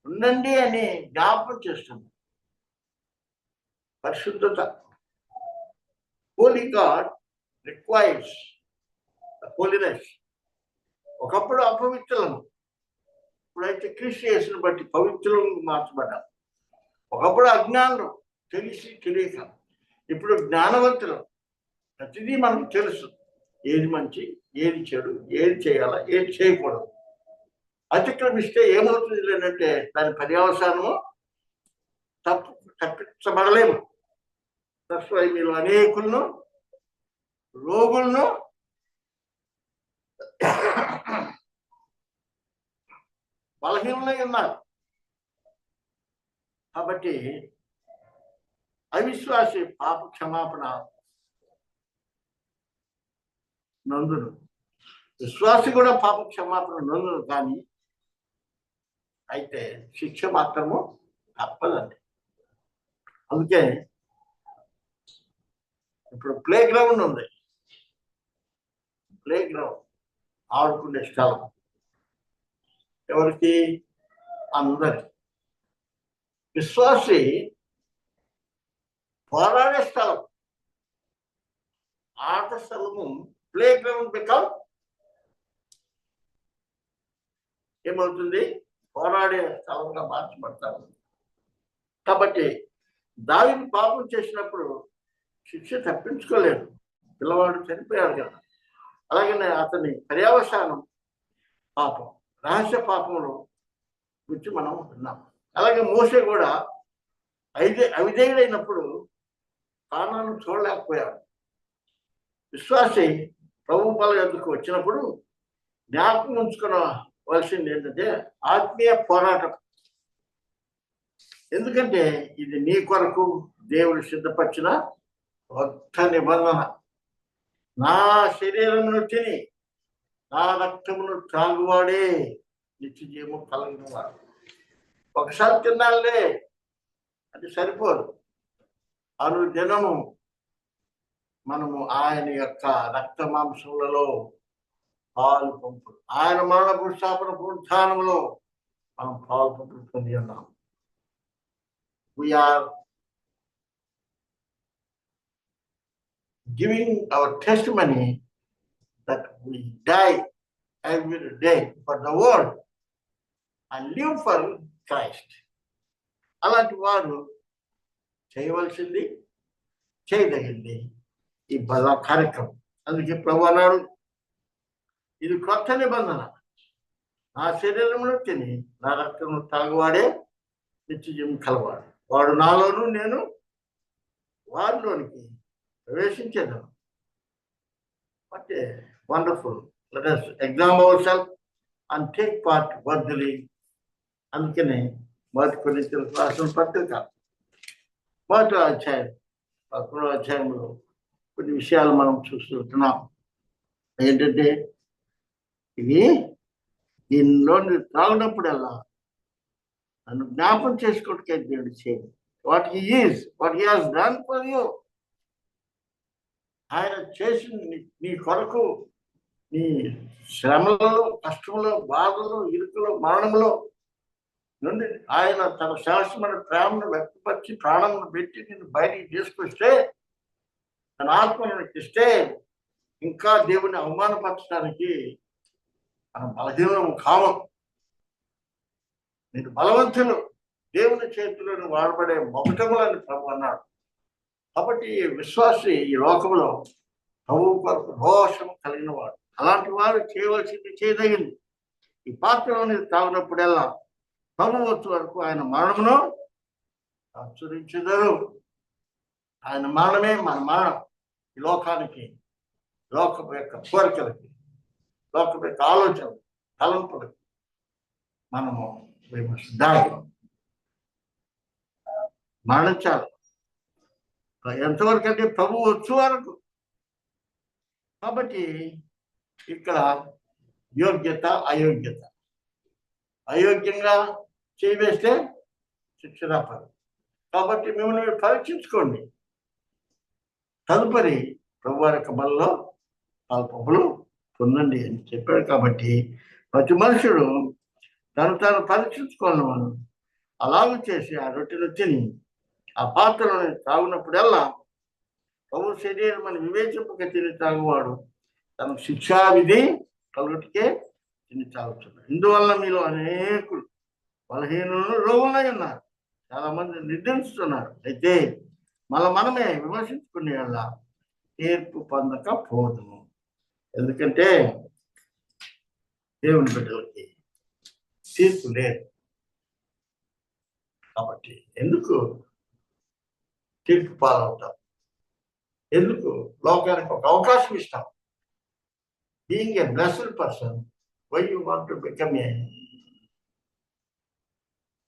ఉండండి అని జ్ఞాపకం చేస్తుంది. పరిశుద్ధత, హోలీ గాడ్ రిక్వైర్స్ హోలీనెస్. ఒకప్పుడు అపవిత్రులను, ఇప్పుడైతే క్రీస్తు యేసుని బట్టి పవిత్రులను మార్చబడ్డాం. ఒకప్పుడు అజ్ఞానులు, తెలిసి తెలియక, ఇప్పుడు జ్ఞానవంతులు. ప్రతిదీ మనకు తెలుసు, ఏది మంచి, ఏది చెడు, ఏది చేయాలా, ఏది చేయకూడదు. అతిక్రమిస్తే ఏమవుతుంది లేదంటే దాని పర్యవసానము తప్పించబడలేము. తస్వై మీరు అనేకులను, రోగులను, బలహీనమై ఉన్నారు. కాబట్టి అవిశ్వాసి పాప క్షమాపణ నందును, విశ్వాసి కూడా పాప క్షమాపణ నందును. కానీ అయితే శిక్ష మాత్రము తప్పదండి. అందుకే ఇప్పుడు ప్లే గ్రౌండ్ ఉంది. ప్లే గ్రౌండ్ ఆడుకునే స్థలం ఎవరికి? అందరికి. విశ్వాసి పోరాడే స్థలం, ఆట స్థలము ప్లే గ్రౌండ్ బికమ్ ఏమవుతుంది? పోరాడే స్థలంగా మార్చబడతారు. కాబట్టి దావీదు పాపం చేసినప్పుడు శిక్ష తప్పించుకోలేదు. పిల్లవాడు చనిపోయాడు కదా. అలాగనే అతని పర్యవసానం పాపం, రహస్య పాపంలో గురించి మనం విన్నాం. అలాగే మోషే కూడా అవిధేయుడైనప్పుడు కానాను చూడలేకపోయాడు. విశ్వాసి ప్రభు బల యొద్దకు వచ్చినప్పుడు జ్ఞాపకం ఉంచుకోవలసింది ఏంటంటే ఆత్మీయ పోరాటం. ఎందుకంటే ఇది నీ కొరకు దేవుడు సిద్ధపరిచిన కొత్త నిబంధన. నా శరీరమును తిని నా రక్తమును త్రాగువాడే నిత్య జీవము కలిగిన వాడు. ఒకసారి తినాలే అది సరిపోదు. అనుదినము మనము ఆయన యొక్క రక్త మాంసములలో పాలు పంపులు, ఆయన మరణ పురుషాపన పునరుత్థానములో మనం పాలు పంపులు పొంది ఉన్నాం. We are giving our testimony that we die every day for the world and live for Christ. అలాంటి వారు చేయవలసింది, చేయదగింది ఈ బల కార్యక్రమం. అందుకే ప్రభు అన్నాడు, ఇది కొత్త నిబంధన, నా శరీరంలో తిని నా రక్తము తాగువాడే నిత్యజీవం కలవాడు. వాడు నాలోను, నేను వారిలోనికి ప్రవేశించేదాం. అంటే wonderful. Let us examine ourselves and take part worthily. అందుకనే మొదటి కొరింథీయులకు రాసిన పత్రిక 1వ అధ్యాయం 11వ అధ్యాయంలో కొన్ని విషయాలు మనం చూస్తున్నాం. ఏంటంటే ఇది దీనిలో తాగినప్పుడల్లా నన్ను జ్ఞాపం చేసుకోవడానికి దేవుడు చేయండి. What he is, what he has done for you. ఆయన చేసి నీ కొరకు నీ శ్రమలలో, కష్టంలో, బాధలో, ఇరుకులో, మరణంలో నుండి ఆయన తన శాశ్వతమైన ప్రేమను వ్యక్తపరిచి ప్రాణమును పెట్టి నిన్ను బయటికి తీసుకొస్తే, తన ఆత్మను ఇస్తే ఇంకా దేవుని అవమానపరచడానికి మనం బలహీనం కావం. మీరు బలవంతులు, దేవుని చేతులను వాడబడే మొదటములని ప్రభు అన్నాడు. కాబట్టి విశ్వాసి ఈ లోకంలో ప్రభు కొరకు రోషం కలిగిన వాడు. అలాంటి వారు చేయవలసింది చేయదగింది. ఈ పాత్రలోని తాగినప్పుడల్లా ప్రభు వచ్చే వరకు ఆయన మరణమును ఆచరించెదరు. ఆయన మరణమే మన మరణం. ఈ లోకానికి, లోకం యొక్క కోరికలకి, లోకం యొక్క ఆలోచన తలంపులకి మనము మరణించాలి. ఎంతవరకు అంటే ప్రభు వచ్చే వరకు. కాబట్టి ఇక్కడ యోగ్యత, అయోగ్యత. అయోగ్యంగా చేయవేస్తే శిక్షణ పని. కాబట్టి మిమ్మల్ని పరీక్షించుకోండి. తదుపరి ప్రభు వారి యొక్క బలలో పాల్పొప్పులు పొందండి అని చెప్పాడు. కాబట్టి ప్రతి మనుషుడు తాను పరీక్షించుకోవాలి. మనం అలాగ చేసి ఆ రొట్టెలు తిని ఆ పాత్రలను తాగినప్పుడల్లా ప్రభు శరీరం అని వివేచింపక తిని తాగువాడు తనకు శిక్షావిధి కలుగుటికే తిని తాగుతున్నాడు. ఇందువల్ల మీలో అనేకులు బలహీనులు, రోగులై ఉన్నారు. చాలా మంది నిర్ణయిస్తున్నారు. అయితే మనమే విమర్శించుకునే వల్ల తీర్పు పొందకపోదుము. ఎందుకంటే దేవుని బిడ్డలకి తీర్పు లేదు. కాబట్టి ఎందుకు తీర్పు పాలవుతాం? ఎందుకు లోకానికి ఒక అవకాశం ఇస్తాం? Being a blessed person, why you want to become a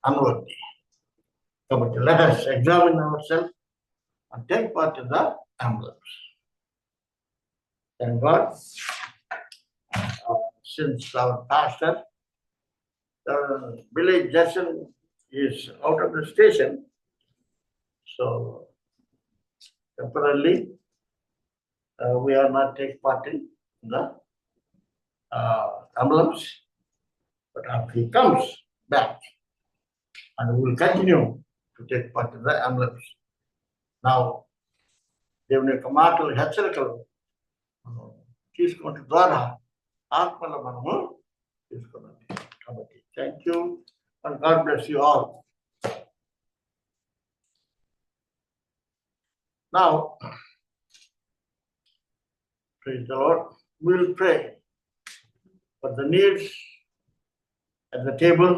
unworthy? కాబట్టి let us examine ourselves and take part in the emblems. Thank God, since our pastor, village Jason, is out of the station, so temporarily we are not taking part in the emblems, but after he comes back, and we will continue to take part in the emblems. Now, దేవుని యొక్క మాటలు, హెచ్చరికలు తీసుకున్న ద్వారా ఆత్మలో మనము తీసుకున్నాం. కాబట్టి thank you and God bless you all. Now, praise the Lord. We will pray for the needs at the table.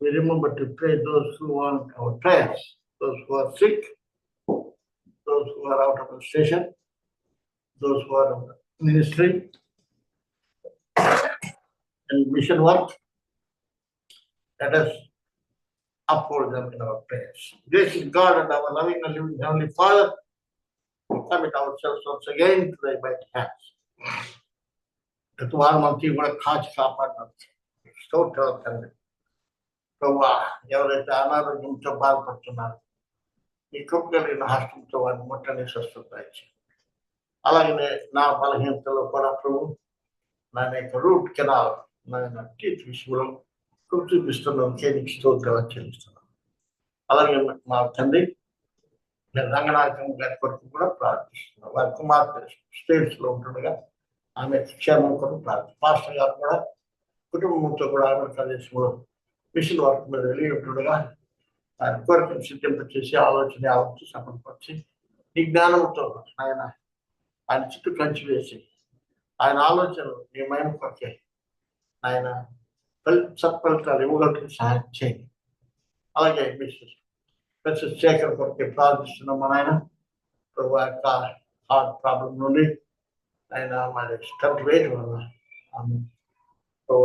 We remember to pray those who want our prayers, those who are sick, those who are out of the station, those who are of the ministry and mission work. Let us uphold them in our prayers. Gracious God and our loving and living Heavenly Father, we commit ourselves once again to thy mighty hands. तुम्हारा मंत्री కూడా కాచి కాపాడినారు. స్తోత్రాలు తండ్రి. ప్రభువా, ఎవరైతే అనారోగ్యంతో బాధపడుతున్నారు, ఈ కృప కలిగిన హస్తంతో వారిని ముట్టని స్వస్థత ఇచ్చి, అలాగనే నా బలహీనతలో కూడా ప్రభు నా యొక్క రూట్ కెనాల్, నా టీత్ విషయంలో కృప చూపిస్తున్నాను. కేనికి స్తోత్రాలు చెల్లిస్తున్నాను. అలాగే మా తండ్రి నేను రంగనాయకం గారి కొరకు కూడా ప్రార్థిస్తున్నాను. వారి కుమార్తె స్టేట్స్ లో ఉంటుండగా ఆమె క్షేమం కొరకు ప్రార్థన. పాస్టర్ గారు కూడా కుటుంబంతో కూడా ఆంధ్రప్రదేశ్లో మిషన్ వర్క్ మీద వెళ్ళి ఉంటుండగా ఆయన కోరికను సిద్ధింపచేసి ఆలోచన సమర్పరిచి నీ జ్ఞానంతో ఆయన చుట్టూ కంచి వేసి ఆయన ఆలోచనలు నీ మహిమ కొరకే ఆయన సత్ఫలితాలు ఇవ్వగలిగిన సహాయం చేయండి. అలాగే మిస్టర్ శేఖర్ కొరకే ప్రార్థిస్తున్నాం. మన ఆయన ప్రభు యొక్క హార్ట్ ప్రాబ్లం నుండి ఆయన మరి స్టంట్ వేయడం వల్ల ప్రభు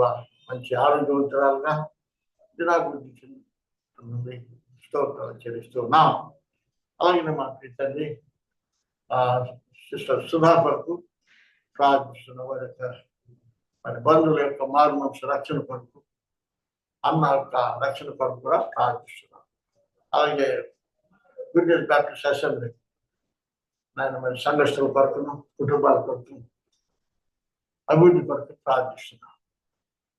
మంచి ఆరోగ్యవంతురాలుగా దినాభివృద్ధి చెందుతుంది. స్తోత్రాలు చెల్లిస్తున్నాం. అలాగే మా తండ్రి సిస్టర్ సుధా కొరకు ప్రార్థిస్తున్న వారి యొక్క మరి బంధువుల యొక్క మారుమనసు రక్షణ కొరకు, అన్న యొక్క రక్షణ కొరకు కూడా ప్రార్థిస్తున్నాం. అలాగే గుడ్ న్యూస్ బ్యాప్టిస్ట్ అసెంబ్లీ నాయన మరి సంఘస్థుల కొరకు కుటుంబాల కొరకు అభివృద్ధి కొరకు ప్రార్థిస్తున్నాం.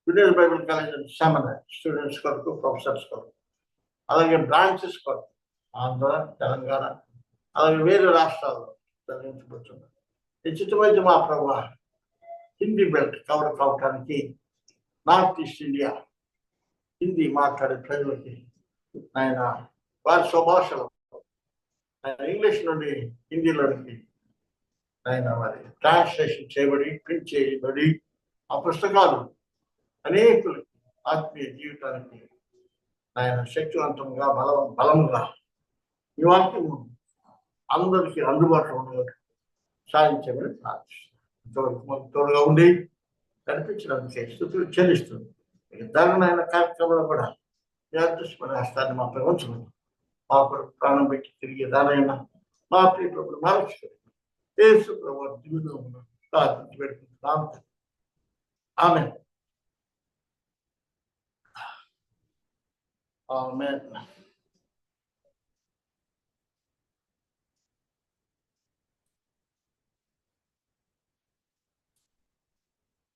Village Bible college seminar students కొరకు, ప్రొఫెసర్స్ కొరకు, అలాగే బ్రాంచెస్ కొరకు ఆంధ్ర, తెలంగాణ, అలాగే వేరే రాష్ట్రాల్లో చదివించబడుతున్నారు. నిశ్చితమైతే మా ప్రభు హిందీ బెల్ట్ కవర్ కావటానికి నార్త్ ఈస్ట్ ఇండియా హిందీ మాట్లాడే ప్రజలకి ఆయన వారి స్వభాషలో ఇంగ్లీష్ నుండి హిందీలోనికి ఆయన మరి ట్రాన్స్లేషన్ చేయబడి ప్రింట్ చేయబడి ఆ పుస్తకాలు అనేకులకి ఆత్మీయ జీవితానికి ఆయన శక్తివంతంగా బలముగా ఈ వాక్యం అందరికీ అందుబాటులో ఉండేట్టు సాధించమని ప్రార్థిస్తున్నాం. తోడుగా ఉండి కనిపించినందుకే స్థుతులు చెల్లిస్తుంది. దారుణమైన కార్యక్రమంలో కూడా ఈ అదృష్టమైన హస్తాన్ని మాపై ఉంచమని మా కొరకు ప్రాణం పెట్టి తిరిగి దానైనా మా ప్రియ ప్రభుత్వం మార్చుకొని యేసు ప్రభు జీవితంలో ప్రార్థించి పెట్టుకుంటున్నాం. ఆమేన్. ఆమేన్.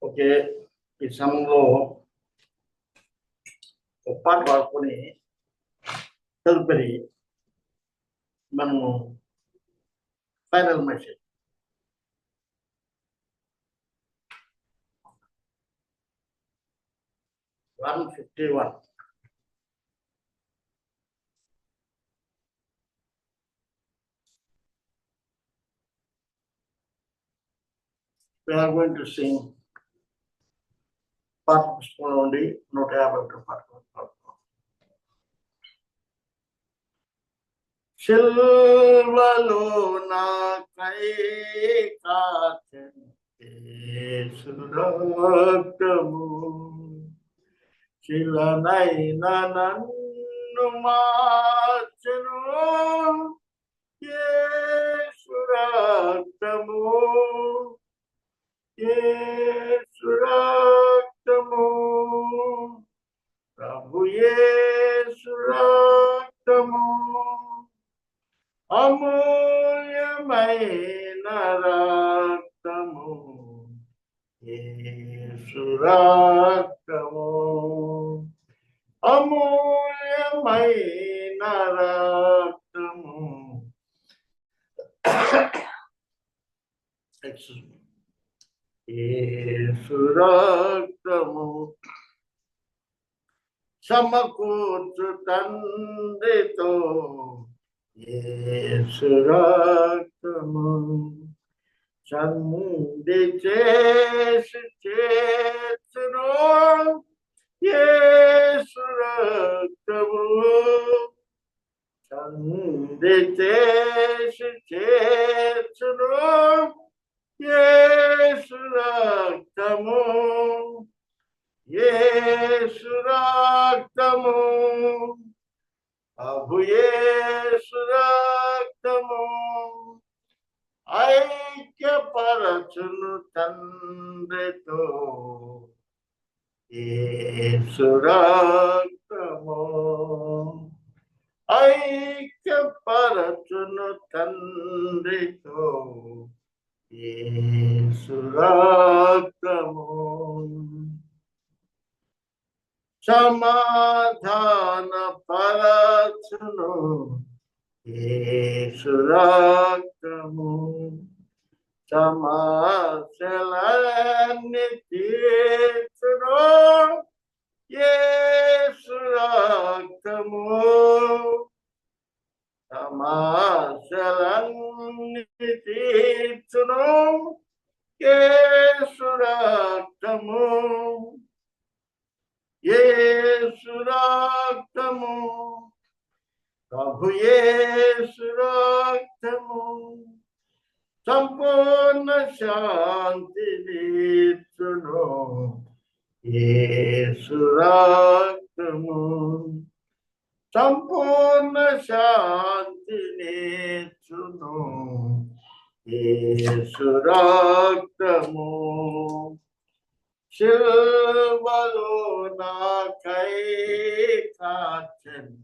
ఓకే, ఈ సమయంలో ఒక పాట పాడుకొని తదుపరి మనము final message. One 51. We are going to sing పాట పుస్తకంలో ఉండి 151 పాట పాడుతున్నాం. శిల్వలో నాకై కాచెను యేసు రక్తము, శిలనైన నన్ను మార్చెను యేసు రక్తము, యేసు రక్తము, ప్రభు యేసు రక్తము, అమూల్యమైన రక్తము, యేసు రక్తము, అమూల్యమైన రక్తము. యేసు రక్తము సమకూర్చు తండ్రితో, యేసు రక్తము సంధి చేసి చేర్చును యేసు రక్తము, సంధి చేసి చేర్చును యేసు రక్తము, యేసు రక్తము, ప్రభు యేసు రక్తము, ఐక్యపరచును తండ్రితో, యేసు రక్తము, ఐక్యపరచును తండ్రితో, యేసు రక్తము, సమాధాన పరచును యేసు రక్తము, సమస్యలన్నీ తీర్చును యేసు రక్తము, సమస్యలన్నీ తీర్చును యేసు రక్తము, యేసు రక్తము, ప్రభు యేసు రక్తము, సంపూర్ణ శాంతి నీర్చును యేసు రక్తము, సంపూర్ణ శాంతి నీర్చును యేసు రక్తము, శిల్వలో నాకై కాచెను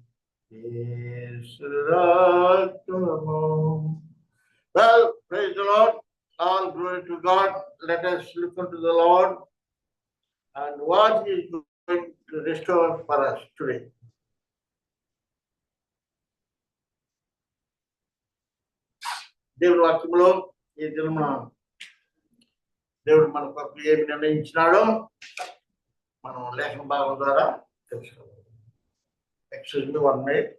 యేసు రక్తము, Well, praise the Lord. All glory to God. Let us look unto the Lord and what He is going to restore for us today. దేవుని వాక్యంలో ఈ దినమున దేవుడు మన కొరకు ఏమి నిర్ణయించినాడో మనం లేఖన భాగం ద్వారా తెలుసుకోవాలి. Excuse me 1 minute.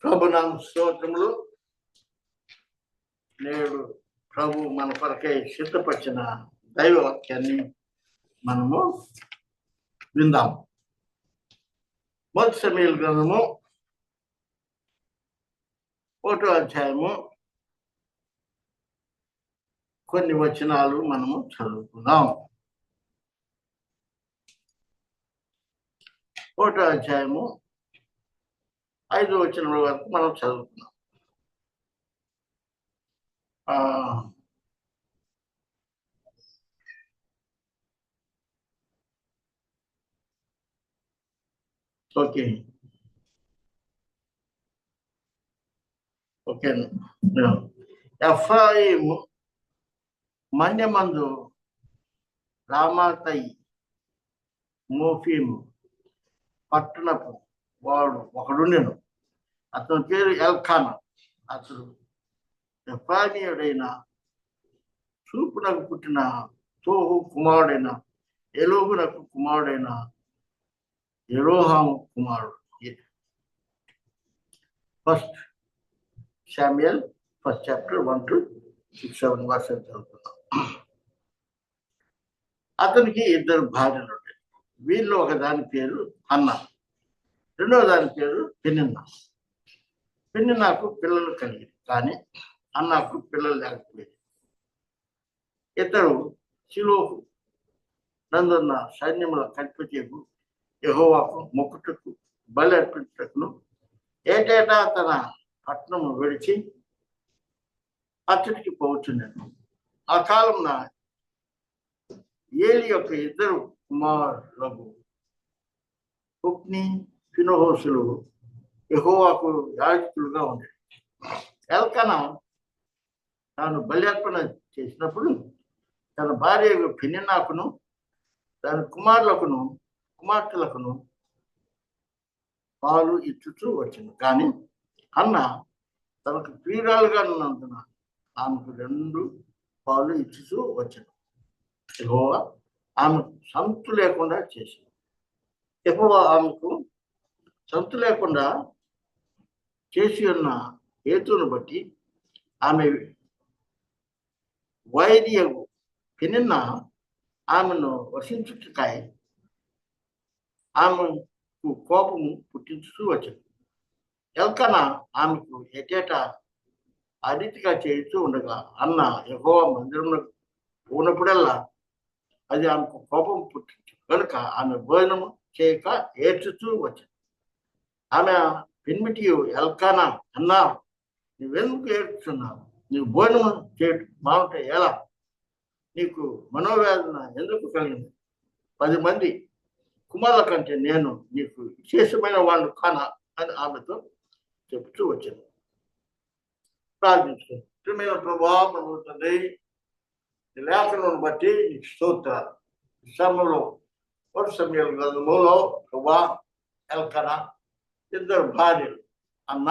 ప్రభునామ స్తోత్రములు. నేడు ప్రభు మన కొరకై సిద్ధపరిచిన దైవ వాక్యాన్ని మనము విందాం. మొదటి సమూయేలు గ్రంథము 1వ అధ్యాయము కొన్ని వచనాలు మనము చదువుకుందాం. 1వ అధ్యాయము 5వ వచనం వరకు మనం చదువుకున్నాం. ఓకే ఎఫ్రాయిము మన్యమందు రామాతయి మోఫీము పట్టణపు వాడు ఒకడుండెను. అతని పేరు ఎల్కానా. అతడు ఎఫ్రాయిమీయుడైన చూపునకు పుట్టిన తోహు కుమారుడైన ఎలోహునకు కుమారుడైన యెరోహాము కుమారుడు. First Samuel 1st chapter 1 to 6-7 వర్షాలు చదువుతున్నాం. అతనికి 2 భార్యలు ఉంటాయి. వీళ్ళు ఒక దాని పేరు అన్న, రెండవ దాని పేరు పెనిన్నా. పెనిన్నాకు పిల్లలు కలిగింది, కానీ అన్నకు పిల్లలు లేకపోయింది. ఇతడు షిలోహు నందున్న సైన్యముల కల్పితకు యెహోవాకు మొక్కుటకు బలి అర్పించుటకును ఏటేటా తన పట్టణము విడిచి అతడికి పోతున్నాను. ఆ కాలంలో ఏలి యొక్క 2 కుమారులకు హొఫ్నీ ఫీనెహాసులు యెహోవాకు యాజకులుగా ఉండేది. ఎల్కానా తాను బలి అర్పణ చేసినప్పుడు తన భార్య పెనిన్నాకును తన కుమార్తెలకును పాలు ఇచ్చుతూ వచ్చింది. కానీ అన్న తనకు ప్రియురాలుగా ఉన్నందున ఆమెకు 2 పాలు ఇచ్చుతూ వచ్చింది. యెహోవా ఆమెకు సంతు లేకుండా చేసింది. యెహోవా ఆమెకు సంతు లేకుండా చేసి ఉన్న హేతువును బట్టి ఆమె వైద్యగు పెనిన్నా ఆమెను వసించుటకై ఆమెకు కోపము పుట్టించుతూ వచ్చింది. ఎల్కానా ఆమెకు ఏటేటా ఆ రీతిగా చేస్తూ ఉండగా అన్న యెహోవా మందిరంలో ఉన్నప్పుడల్లా అది ఆమెకు కోపం పుట్టించు కనుక ఆమె భోజనము చేయక ఏడ్చుతూ వచ్చింది. ఆమె పెన్మిటి ఎల్కానా, అన్నా, నువ్వెందుకు ఏడ్చున్నావు? నీవు భోజనం చేయటం బాగుంటే ఎలా? నీకు మనోవేదన ఎందుకు కలిగింది? 10 మంది కుమారుల కంటే నేను నీకు విశేషమైన వాళ్ళు కానా అని ఆమెతో చెప్తూ వచ్చాను. ప్రార్థించుకో. ప్రియమైన ప్రభువా, ప్రభువు తండ్రి, ఈ లేఖలను బట్టి నీకు స్తోత్రాలు. ఈ సమయంలో 1 సమూయేలు గ్రంథములో ప్రభువా ఎల్కానా 2 భార్యలు అన్న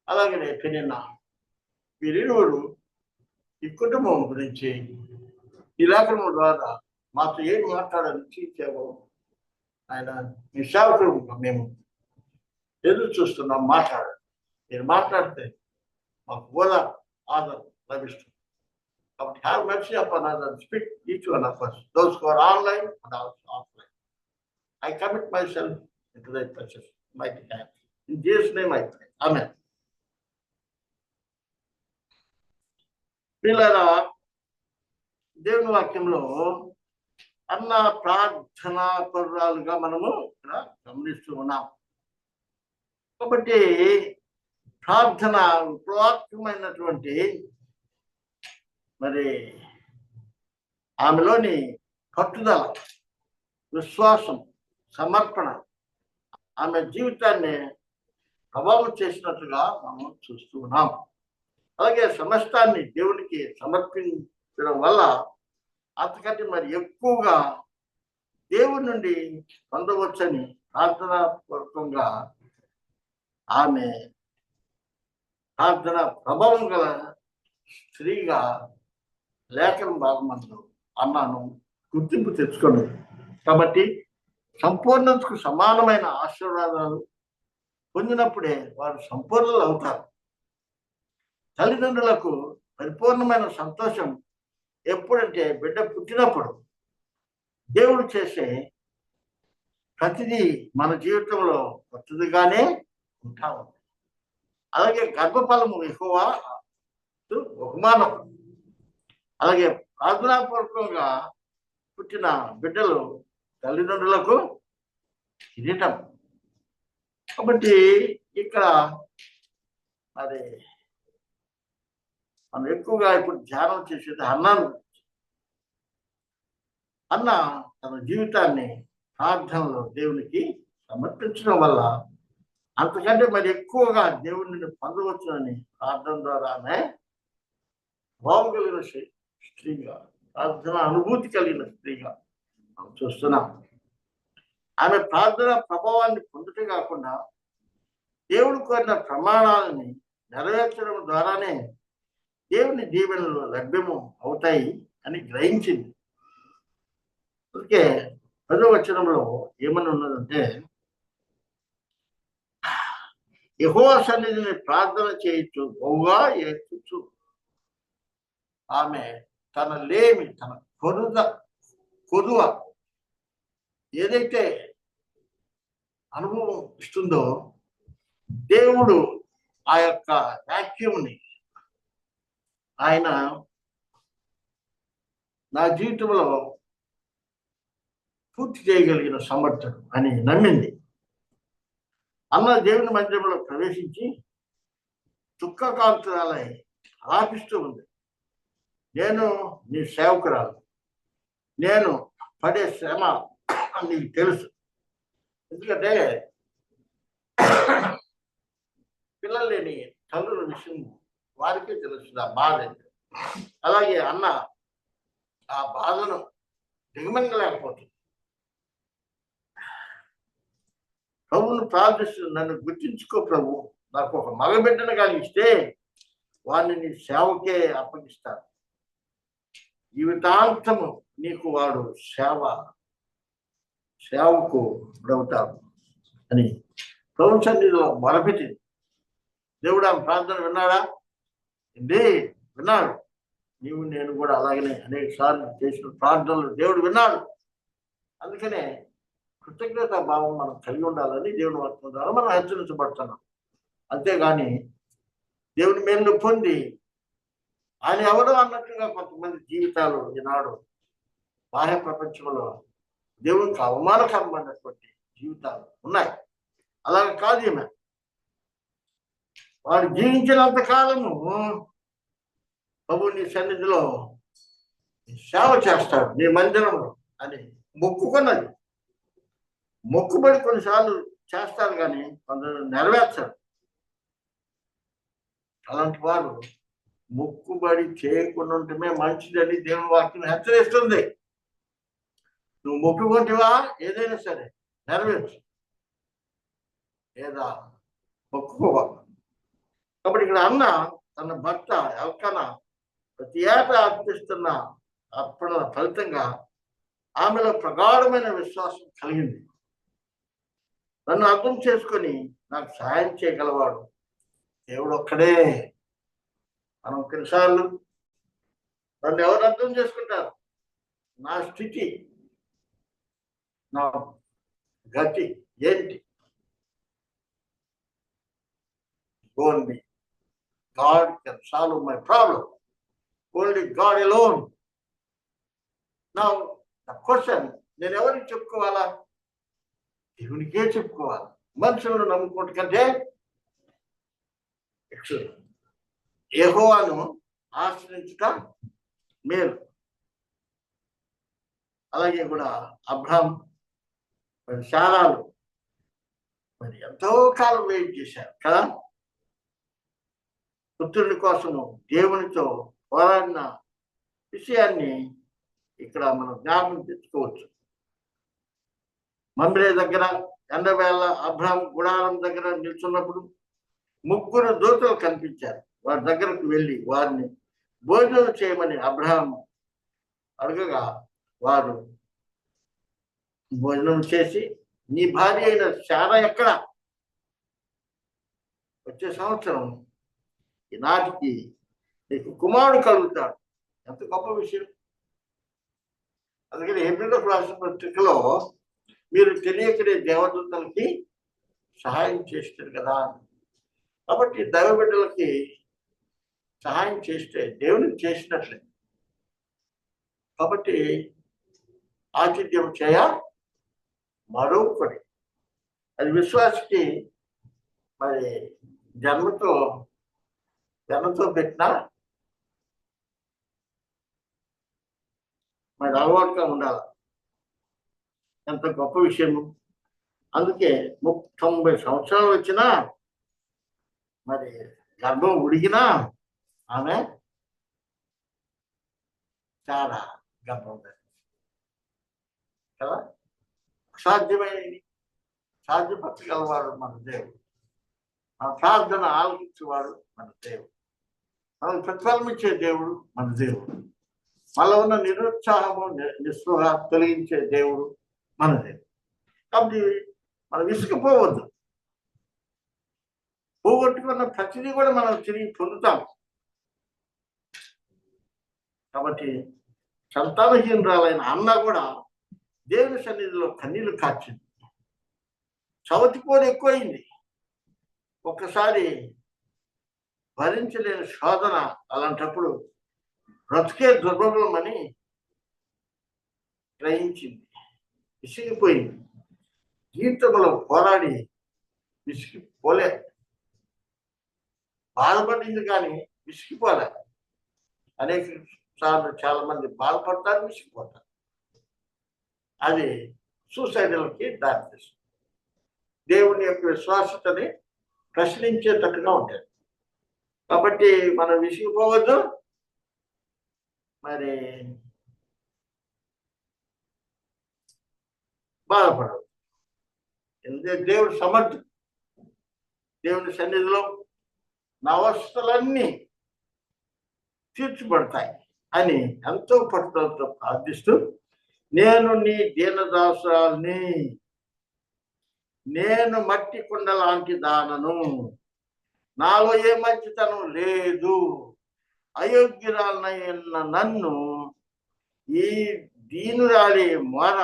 అలాగనే పెనిన్నా వీరిరువురు ఈ కుటుంబం గురించి ఈ లేఖనం ద్వారా మాతో ఏం మాట్లాడాలని తీర్చావో ఆయన మీ సేవకులు మేము ఎదురు చూస్తున్నాం. మాట్లాడండి. మీరు మాట్లాడితే మాకు హోదా ఆదరణ లభిస్తుంది. కాబట్టి have mercy upon us and speak each one of us, those who are online and also offline. I commit myself into thy precious mighty hands. In Jesus' name I pray. Amen. పిల్లరా, దేవుని వాక్యంలో అన్న ప్రార్థనా పరురాలుగా మనము ఇక్కడ గమనిస్తూ ఉన్నాం. కాబట్టి ప్రార్థన విప్లవాత్మకమైనటువంటి మరి ఆమెలోని పట్టుదల, విశ్వాసం, సమర్పణ ఆమె జీవితాన్ని ప్రభావం చేసినట్లుగా మనం చూస్తూ ఉన్నాం. అలాగే సమస్తాన్ని దేవునికి సమర్పించడం వల్ల అంతకంటే మరి ఎక్కువగా దేవుడి నుండి పొందవచ్చని ప్రార్థనాపూర్వకంగా ఆమె ప్రార్థన ప్రభావం గల స్త్రీగా లేఖన భాగమందు అన్నాను గుర్తింపు తెచ్చుకున్నది. కాబట్టి సంపూర్ణతకు సమానమైన ఆశీర్వాదాలు పొందినప్పుడే వారు సంపూర్ణలు అవుతారు. తల్లిదండ్రులకు పరిపూర్ణమైన సంతోషం ఎప్పుడంటే బిడ్డ పుట్టినప్పుడు. దేవుడు చేసే ప్రతిదీ మన జీవితంలో కొత్తదిగానే ఉంటా ఉంది. అలాగే గర్భఫలము యెహోవా బహుమానం. అలాగే ప్రార్థనాపూర్వకంగా పుట్టిన బిడ్డలు తల్లిదండ్రులకు కిరీటం. కాబట్టి ఇక్కడ మరి మనం ఎక్కువగా ఇప్పుడు ధ్యానం చేసేది అన్నాను. అన్న తన జీవితాన్ని ప్రార్థనలో దేవునికి సమర్పించడం వల్ల అంతకంటే మరి ఎక్కువగా దేవుడిని పొందవచ్చునని ప్రార్థన ద్వారా ఆమె భావం కలిగిన స్త్రీగా, ప్రార్థన అనుభూతి కలిగిన స్త్రీగా మనం చూస్తున్నాం. ఆమె ప్రార్థన ప్రభావాన్ని పొందటే కాకుండా దేవుడు కోరిన ప్రమాణాలని నెరవేర్చడం ద్వారానే దేవుని దీవెనలు లభ్యము అవుతాయి అని గ్రహించింది. అందుకే 10వ వచనంలో ఏమని ఉన్నదంటే, యెహోవా సన్నిధిని ప్రార్థన చేయొచ్చు బహుగా ఏడ్చుచు ఆమె తన లేమి, తన కొదువ ఏదైతే అనుభవం ఇస్తుందో దేవుడు ఆ యొక్క వాక్యంని ఆయన నా జీవితంలో పూర్తి చేయగలిగిన సమర్థుడు అని నమ్మింది. అన్న దేవుని మందిరంలో ప్రవేశించి దుఃఖకాంతురాలై ఆపిస్తూ ఉంది. నేను నీ సేవకురాలు, నేను పడే శ్రమ నీకు తెలుసు. ఎందుకంటే పిల్లలు లేని తల్లుల విషయం వారికే తెలుస్తుంది ఆ బాధ. అలాగే అన్న ఆ బాధను దిగమంగలేకపోతుంది. ప్రభువును ప్రార్థిస్తూ, నన్ను గుర్తించుకో ప్రభు, నాకు ఒక మగబిడ్డను కానీ ఇస్తే వాడిని నీ సేవకే అప్పగిస్తాను, జీవితాంతము నీకు వాడు సేవకు అవుతాడు అని ప్రభు సన్నిధిలో మొరపెట్టింది. దేవుడు ఆమె ప్రార్థన విన్నాడా? విన్నాడు. నీవు నేను కూడా అలాగనే అనేక సార్లు చేసిన ప్రార్థనలు దేవుడు విన్నాడు. అందుకనే కృతజ్ఞతా భావం మనం కలిగి ఉండాలని దేవుని వాక్యం ద్వారా మనం హెచ్చరించబడుతున్నాం. అంతేగాని దేవుని మేలు పొంది ఆయన ఎవరో అన్నట్టుగా కొంతమంది జీవితాలు ఈనాడు బాహ్య ప్రపంచంలో దేవునికి అవమానకరమైనటువంటి జీవితాలు ఉన్నాయి. అలాగే కాదు ఈమె. వాడు జీవించినంత కాలము ప్రభు నీ సన్నిధిలో సేవ చేస్తాడు నీ మందిరంలో అని మొక్కుకున్నది. మొక్కుబడి కొన్నిసార్లు చేస్తారు కానీ కొందరు నెరవేర్చారు. అలాంటి వారు మొక్కుబడి చేయకుండా ఉంటమే మంచిదని దేవుని వాక్యం హెచ్చరిస్తుంది. నువ్వు మొక్కుకుంటేవా ఏదైనా సరే నెరవేర్చు, లేదా మొక్కుకోవా. కాబట్టి ఇక్కడ అన్న తన భర్త ఎల్కనా ప్రతి ఏటా అర్పిస్తున్న అర్పణ ఫలితంగా ఆమెలో ప్రగాఢమైన విశ్వాసం కలిగింది. నన్ను అర్థం చేసుకొని నాకు సహాయం చేయగలవాడు దేవుడు ఒక్కడే. మనం కొన్నిసార్లు నన్ను ఎవరు అర్థం చేసుకుంటారు, నా స్థితి, నా గతి ఏంటి? Only God can solve my problem. Only God alone. నా క్వశ్చన్, నేను ఎవరికి చెప్పుకోవాలా? దేవునికే చెప్పుకోవాలి. మనుషులను నమ్ముకుంటు కంటే యెహోవాను ఆశ్రయించుట మేలు. అలాగే కూడా అబ్రహాం మరి శారాలు మరి ఎంతో కాలం వెయిట్ చేశారు కదా. పుత్రుని కోసము దేవునితో పోరాడిన విషయాన్ని ఇక్కడ మనం జ్ఞాపకం తెచ్చుకోవచ్చు. మమ్రే దగ్గర ఎండవేళ అబ్రహాం గుడారం దగ్గర నిల్చున్నప్పుడు 3 దూతలు కనిపించారు. వారి దగ్గరకు వెళ్ళి వారిని భోజనం చేయమని అబ్రహాం అడగగా వారు భోజనం చేసి, నీ భార్య అయిన శారా ఎక్కడ? వచ్చే సంవత్సరం ఈనాటికి నీకు కుమారుడు కలుగుతాడు. ఎంత గొప్ప విషయం! అందుకని హెబ్రీయులకు రాసిన పత్రికలో మీరు తెలియకనే దేవదూతలకి సహాయం చేస్తారు కదా. కాబట్టి దైవ బిడ్డలకి సహాయం చేస్తే దేవునికి చేసినట్లే. కాబట్టి ఆతిథ్యం చేయ మరొకటి, అది విశ్వాసకి మరి జన్మతో పెట్టిన మరి అలవాటుగా ఉండాలి. ఎంత గొప్ప విషయము! అందుకే 90 సంవత్సరాలు వచ్చినా మరి గర్భం ఉడిగినా ఆమె చాలా గర్భం కదా. అసాధ్యమైనది సాధ్యపరచగలవాడు మన దేవుడు. మన ప్రార్థన ఆలోచించేవాడు మన దేవుడు. మనకు ప్రతిఫలం ఇచ్చే దేవుడు మన దేవుడు. మనలో ఉన్న నిరుత్సాహము నిస్పృహ తొలగించే దేవుడు మన దేవుడు. కాబట్టి మనం విసుకుపోవద్దు. పోగొట్టుకున్న ప్రతిదీ కూడా మనం తిరిగి పొందుతాం. కాబట్టి సంతానహీనురాలైన అన్న కూడా దేవుని సన్నిధిలో కన్నీళ్లు కార్చింది. చవతిపోరు ఎక్కువైంది. ఒక్కసారి భరించలేని శోధన. అలాంటప్పుడు బ్రతికే దుర్భరమని గ్రహించింది. విసిగిపోయింది. జీవితంలో పోరాడి విసిగిపోలే. బాధపడింది కానీ విసిగిపోలే. అనేక సార్లు చాలా మంది బాధపడతారు, విసిగిపోతారు. అది సూసైడల్కి దారితీస్తుంది. దేవుని యొక్క విశ్వాసతని ప్రశ్నించేటట్టుగా ఉంటుంది. కాబట్టి మనం విసిగిపోవద్దు, మరి బాధపడవద్దు. ఎందుకంటే దేవుడు సమర్థుడు. దేవుని సన్నిధిలో నా అవస్థలన్నీ తీర్చబడతాయి అని ఎంతో పట్టుదలతో ప్రార్థిస్తూ, నేను నీ దీనదాసురాల్ని, నేను మట్టి కుండ లాంటి దానను, నాలో ఏ మంచితనం లేదు, అయోగ్యురాలైన నన్ను ఈ దీనురాలి మొర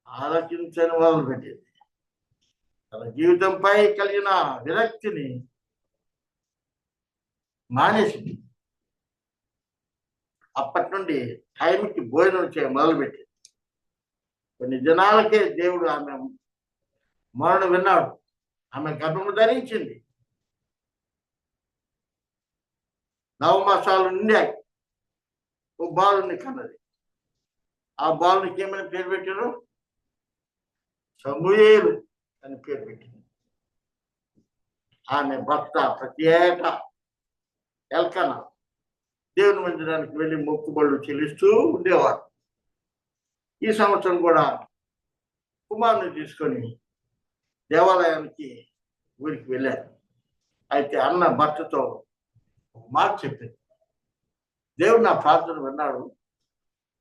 ఆలకించని మొదలుపెట్టింది. తన జీవితంపై కలిగిన విరక్తిని మానేసింది. అప్పటి నుండి టైంకి భోజనం చేయ మొదలుపెట్టింది. కొన్ని దినాలకే దేవుడు ఆమె మొరను విన్నాడు. ఆమె గర్భము ధరించింది. 9 మాసాలు నిండాయి. ఓ బాలుని కన్నది. ఆ బాలునికి ఏమని పేరు పెట్టారు? సమూయేలు అని పేరు పెట్టింది. ఆమె భర్త ప్రత్యేక ఎల్కనా దేవుని మందిరానికి వెళ్ళి మొక్కుబళ్ళు చెల్లిస్తూ ఉండేవాడు. ఈ సంవత్సరం కూడా కుమారుని తీసుకొని దేవాలయానికి ఊరికి వెళ్ళారు. అయితే అన్న భర్తతో ఒక మాట చెప్పింది. దేవుడు నా ప్రార్థన విన్నాడు,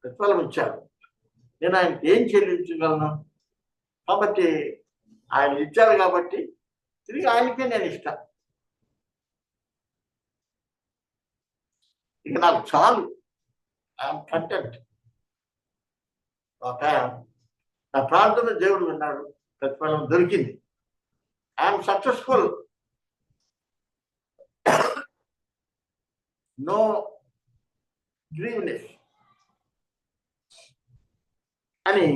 ప్రతిఫలం ఇచ్చాడు. నేను ఆయనకి ఏం చెల్లించగలను? కాబట్టి ఆయన ఇచ్చాడు కాబట్టి తిరిగి ఆయనకే నేను ఇష్టం. ఇక నాకు చాలు, ఐఎమ్ కంటెంట్. ఒక నా ప్రార్థన దేవుడు విన్నాడు, ప్రతిఫలం దొరికింది, ఐఎమ్ సక్సెస్ఫుల్, నో గ్రీవ్నెస్ అని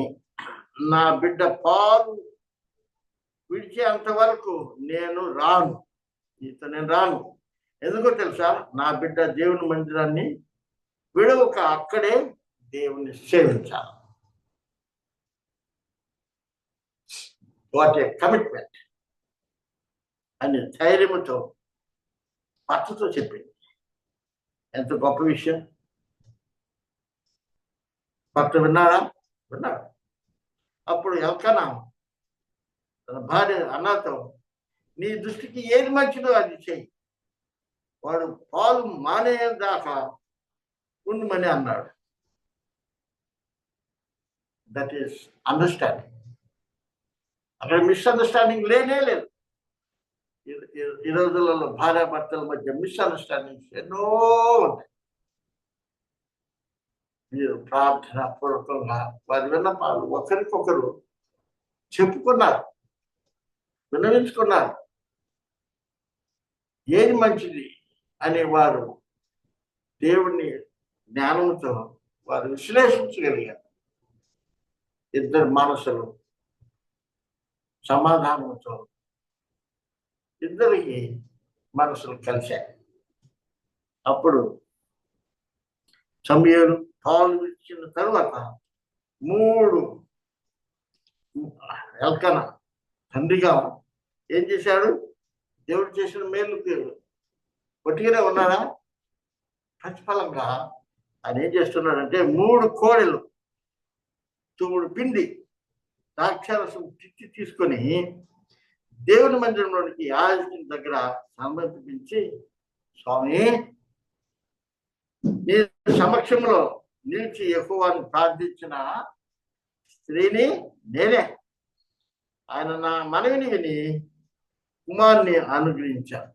నా బిడ్డ పాలు విడిచేంత వరకు నేను రాను, నేను రాను. ఎందుకో తెలుసా? నా బిడ్డ దేవుని మందిరాన్ని విడవక అక్కడే దేవుని సేవించాలి. వాట్ ఏ కమిట్మెంట్ అని ధైర్యంతో భర్తతో చెప్పింది. ఎంత గొప్ప విషయం! భర్త విన్నాడా? విన్నాడు. అప్పుడు ఎల్కనా తన భార్య అన్నతో, నీ దృష్టికి ఏది మంచిదో అది చెయ్యి, వాడు పాలు మానేదాకా ఉండమని అన్నాడు. That is understanding. అక్కడ మిస్అండర్స్టాండింగ్ లేనే లేదు. ఈ రోజులలో భార్యాభర్తల మధ్య మిస్అండర్స్టాండింగ్స్ ఎన్నో ఉన్నాయి. మీరు ప్రార్థన పూర్వకంగా వారి విన్నపాలు ఒకరికొకరు చెప్పుకున్నారు, విన్నవించుకున్నారు. ఏది మంచిది అని వారు దేవుని జ్ఞానంతో వారు విశ్లేషించగలిగారు. ఇద్దరు మనసులు సమాధానంతో ఇద్దరికి మనసులు కలిశాయి. అప్పుడు సమూయేలు పాలు ఇచ్చిన తరువాత 3 ఎల్కనా తండ్రిగా ఏం చేశాడు? దేవుడు చేసిన మేలుకి ఒట్టిగానే ఉన్నాడా? ప్రతిఫలంగా ఆయన ఏం చేస్తున్నాడంటే 3 కోడెలు తుమ్ముడు పిండి ద్రాక్షారసం తీసుకొని దేవుని మందిరంలోనికి యాజకుని దగ్గర సమర్పించి, స్వామి నీ సమక్షంలో నిలిచి యెహోవాను ప్రార్థించిన స్త్రీని నేనే. ఆయన నా మనవిని విని కుమారుని అనుగ్రహించాను.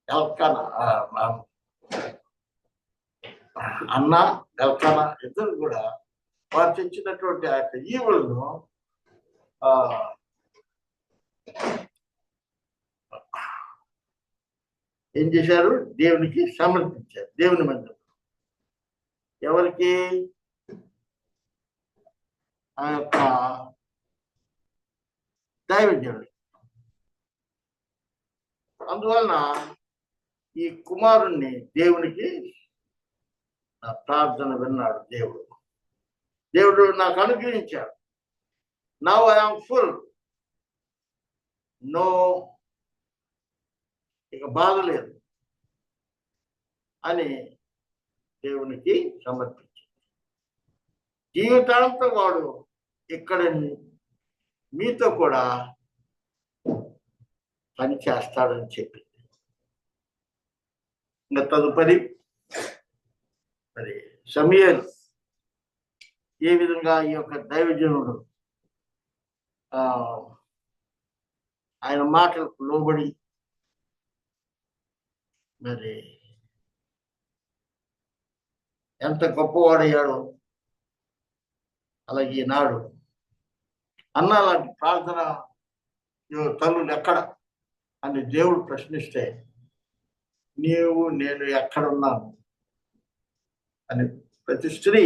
ఎల్కనా అన్న ఎల్కనా ఇద్దరు కూడా వారు తెచ్చినటువంటి ఆ యొక్క ఈవులను ఏం చేశారు? దేవునికి సమర్పించారు. దేవుని మందిరం ఎవరికి? ఆ యొక్క దైవజనుడికి. అందువలన ఈ కుమారుణ్ణి దేవునికి నా ప్రార్థన విన్నాడు దేవుడు. దేవుడు నాకు అనుగ్రహించాడు. నౌ ఐఎమ్ ఫుల్, నో ఇక బాధ లేదు అని దేవునికి సమర్పించాడు. జీవితాంతం వాడు ఇక్కడ మీతో కూడా పని చేస్తాడని చెప్పింది. ఇంకా తదుపరి మరి సమూయేలు ఏ విధంగా ఈ యొక్క దైవజనుడు ఆయన మాటలకు లోబడి మరి ఎంత గొప్పవాడయ్యాడో, అలాగే ఈనాడు అన్న లాంటి ప్రార్థన తల్లులు ఎక్కడ అని దేవుడు ప్రశ్నిస్తే, నీవు నేను ఎక్కడున్నాను అని ప్రతి స్త్రీ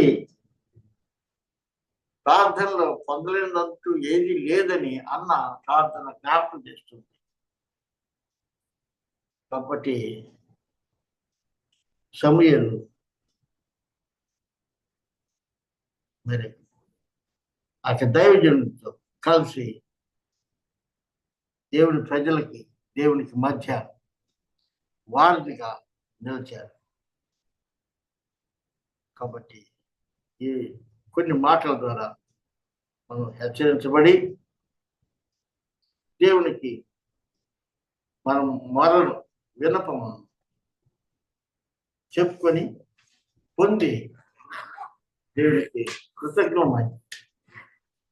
ప్రార్థనలో పొందలేనంటూ ఏది లేదని అన్న ప్రార్థన జ్ఞాపకం చేస్తుంది. కాబట్టి సమూయేలు మరి ఆ దైవజనుడితో కలిసి దేవుని ప్రజలకి దేవునికి మధ్య వారధిగా నిలిచారు. కాబట్టి ఈ కొన్ని మాటల ద్వారా మనం హెచ్చరించబడి దేవునికి మనం మొరలు విన్నపము చెప్పుకొని పొంది దేవునికి కృతజ్ఞమై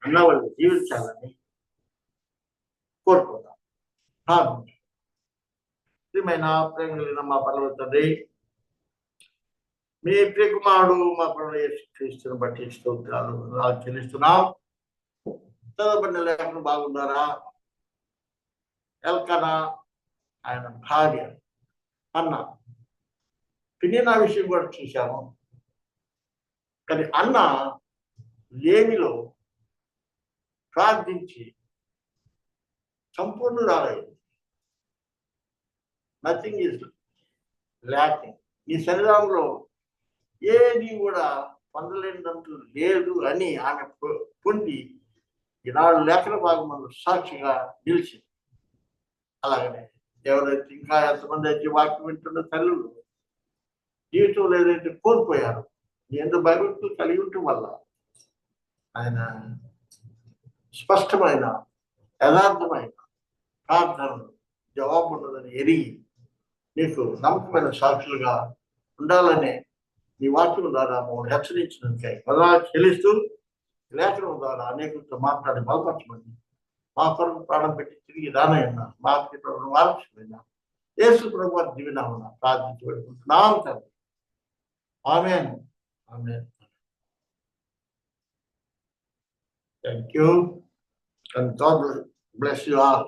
అన్నవాళ్ళు జీవించాలని కోరుకుందాం. ప్రియమైన ప్రేమ కలిగిన మా పరలోక తండ్రి, మీ ప్రియకుమారుడు మా ప్రభువు యేసుక్రీస్తుని బట్టి స్తోత్రాలు చెల్లిస్తున్నాం. చదవబడిన లేఖను బాగున్నారా? ఎల్కనా ఆయన భార్య అన్న, పినినా విషయం కూడా చూశాము. కానీ అన్న లేమిలో ప్రార్థించి సంపూర్ణురాలైంది. Nothing is lacking. ఈ శరీరంలో ఏది కూడా పొందలేనంటూ లేదు అని ఆమె పొంది ఈనాడు లేఖన భాగంలో సాక్షిగా నిలిచింది. అలాగనే ఎవరైతే ఇంకా ఎంతమంది అయితే వాక్యం వింటున్న తల్లులు జీవితంలో ఏదైతే కోల్పోయారు, ఎందుకు భయభక్తులు కలిగి ఉండటం వల్ల ఆయన స్పష్టమైన యథార్థమైన ప్రార్థనలు జవాబు ఉన్నదని ఎరిగి నీకు నమ్మకమైన సాక్షులుగా ఉండాలనే నీ వాక్యం ద్వారా మమ్మల్ని హెచ్చరించినందుకై పదవాలు చెల్లిస్తూ లేఖనం ద్వారా అనేకులతో మాట్లాడి బలపరచమని మా కొరకు ప్రాణం పెట్టి తిరిగి రానయ్యన్నా మా ప్రభుత్వం ఆలోచన యేసు ప్రభు వారి దీవెనామన ప్రార్థించి పెడుకుంటున్నాం తండ్రి. ఆమేన్. ఆమేన్. Thank you and God bless you all.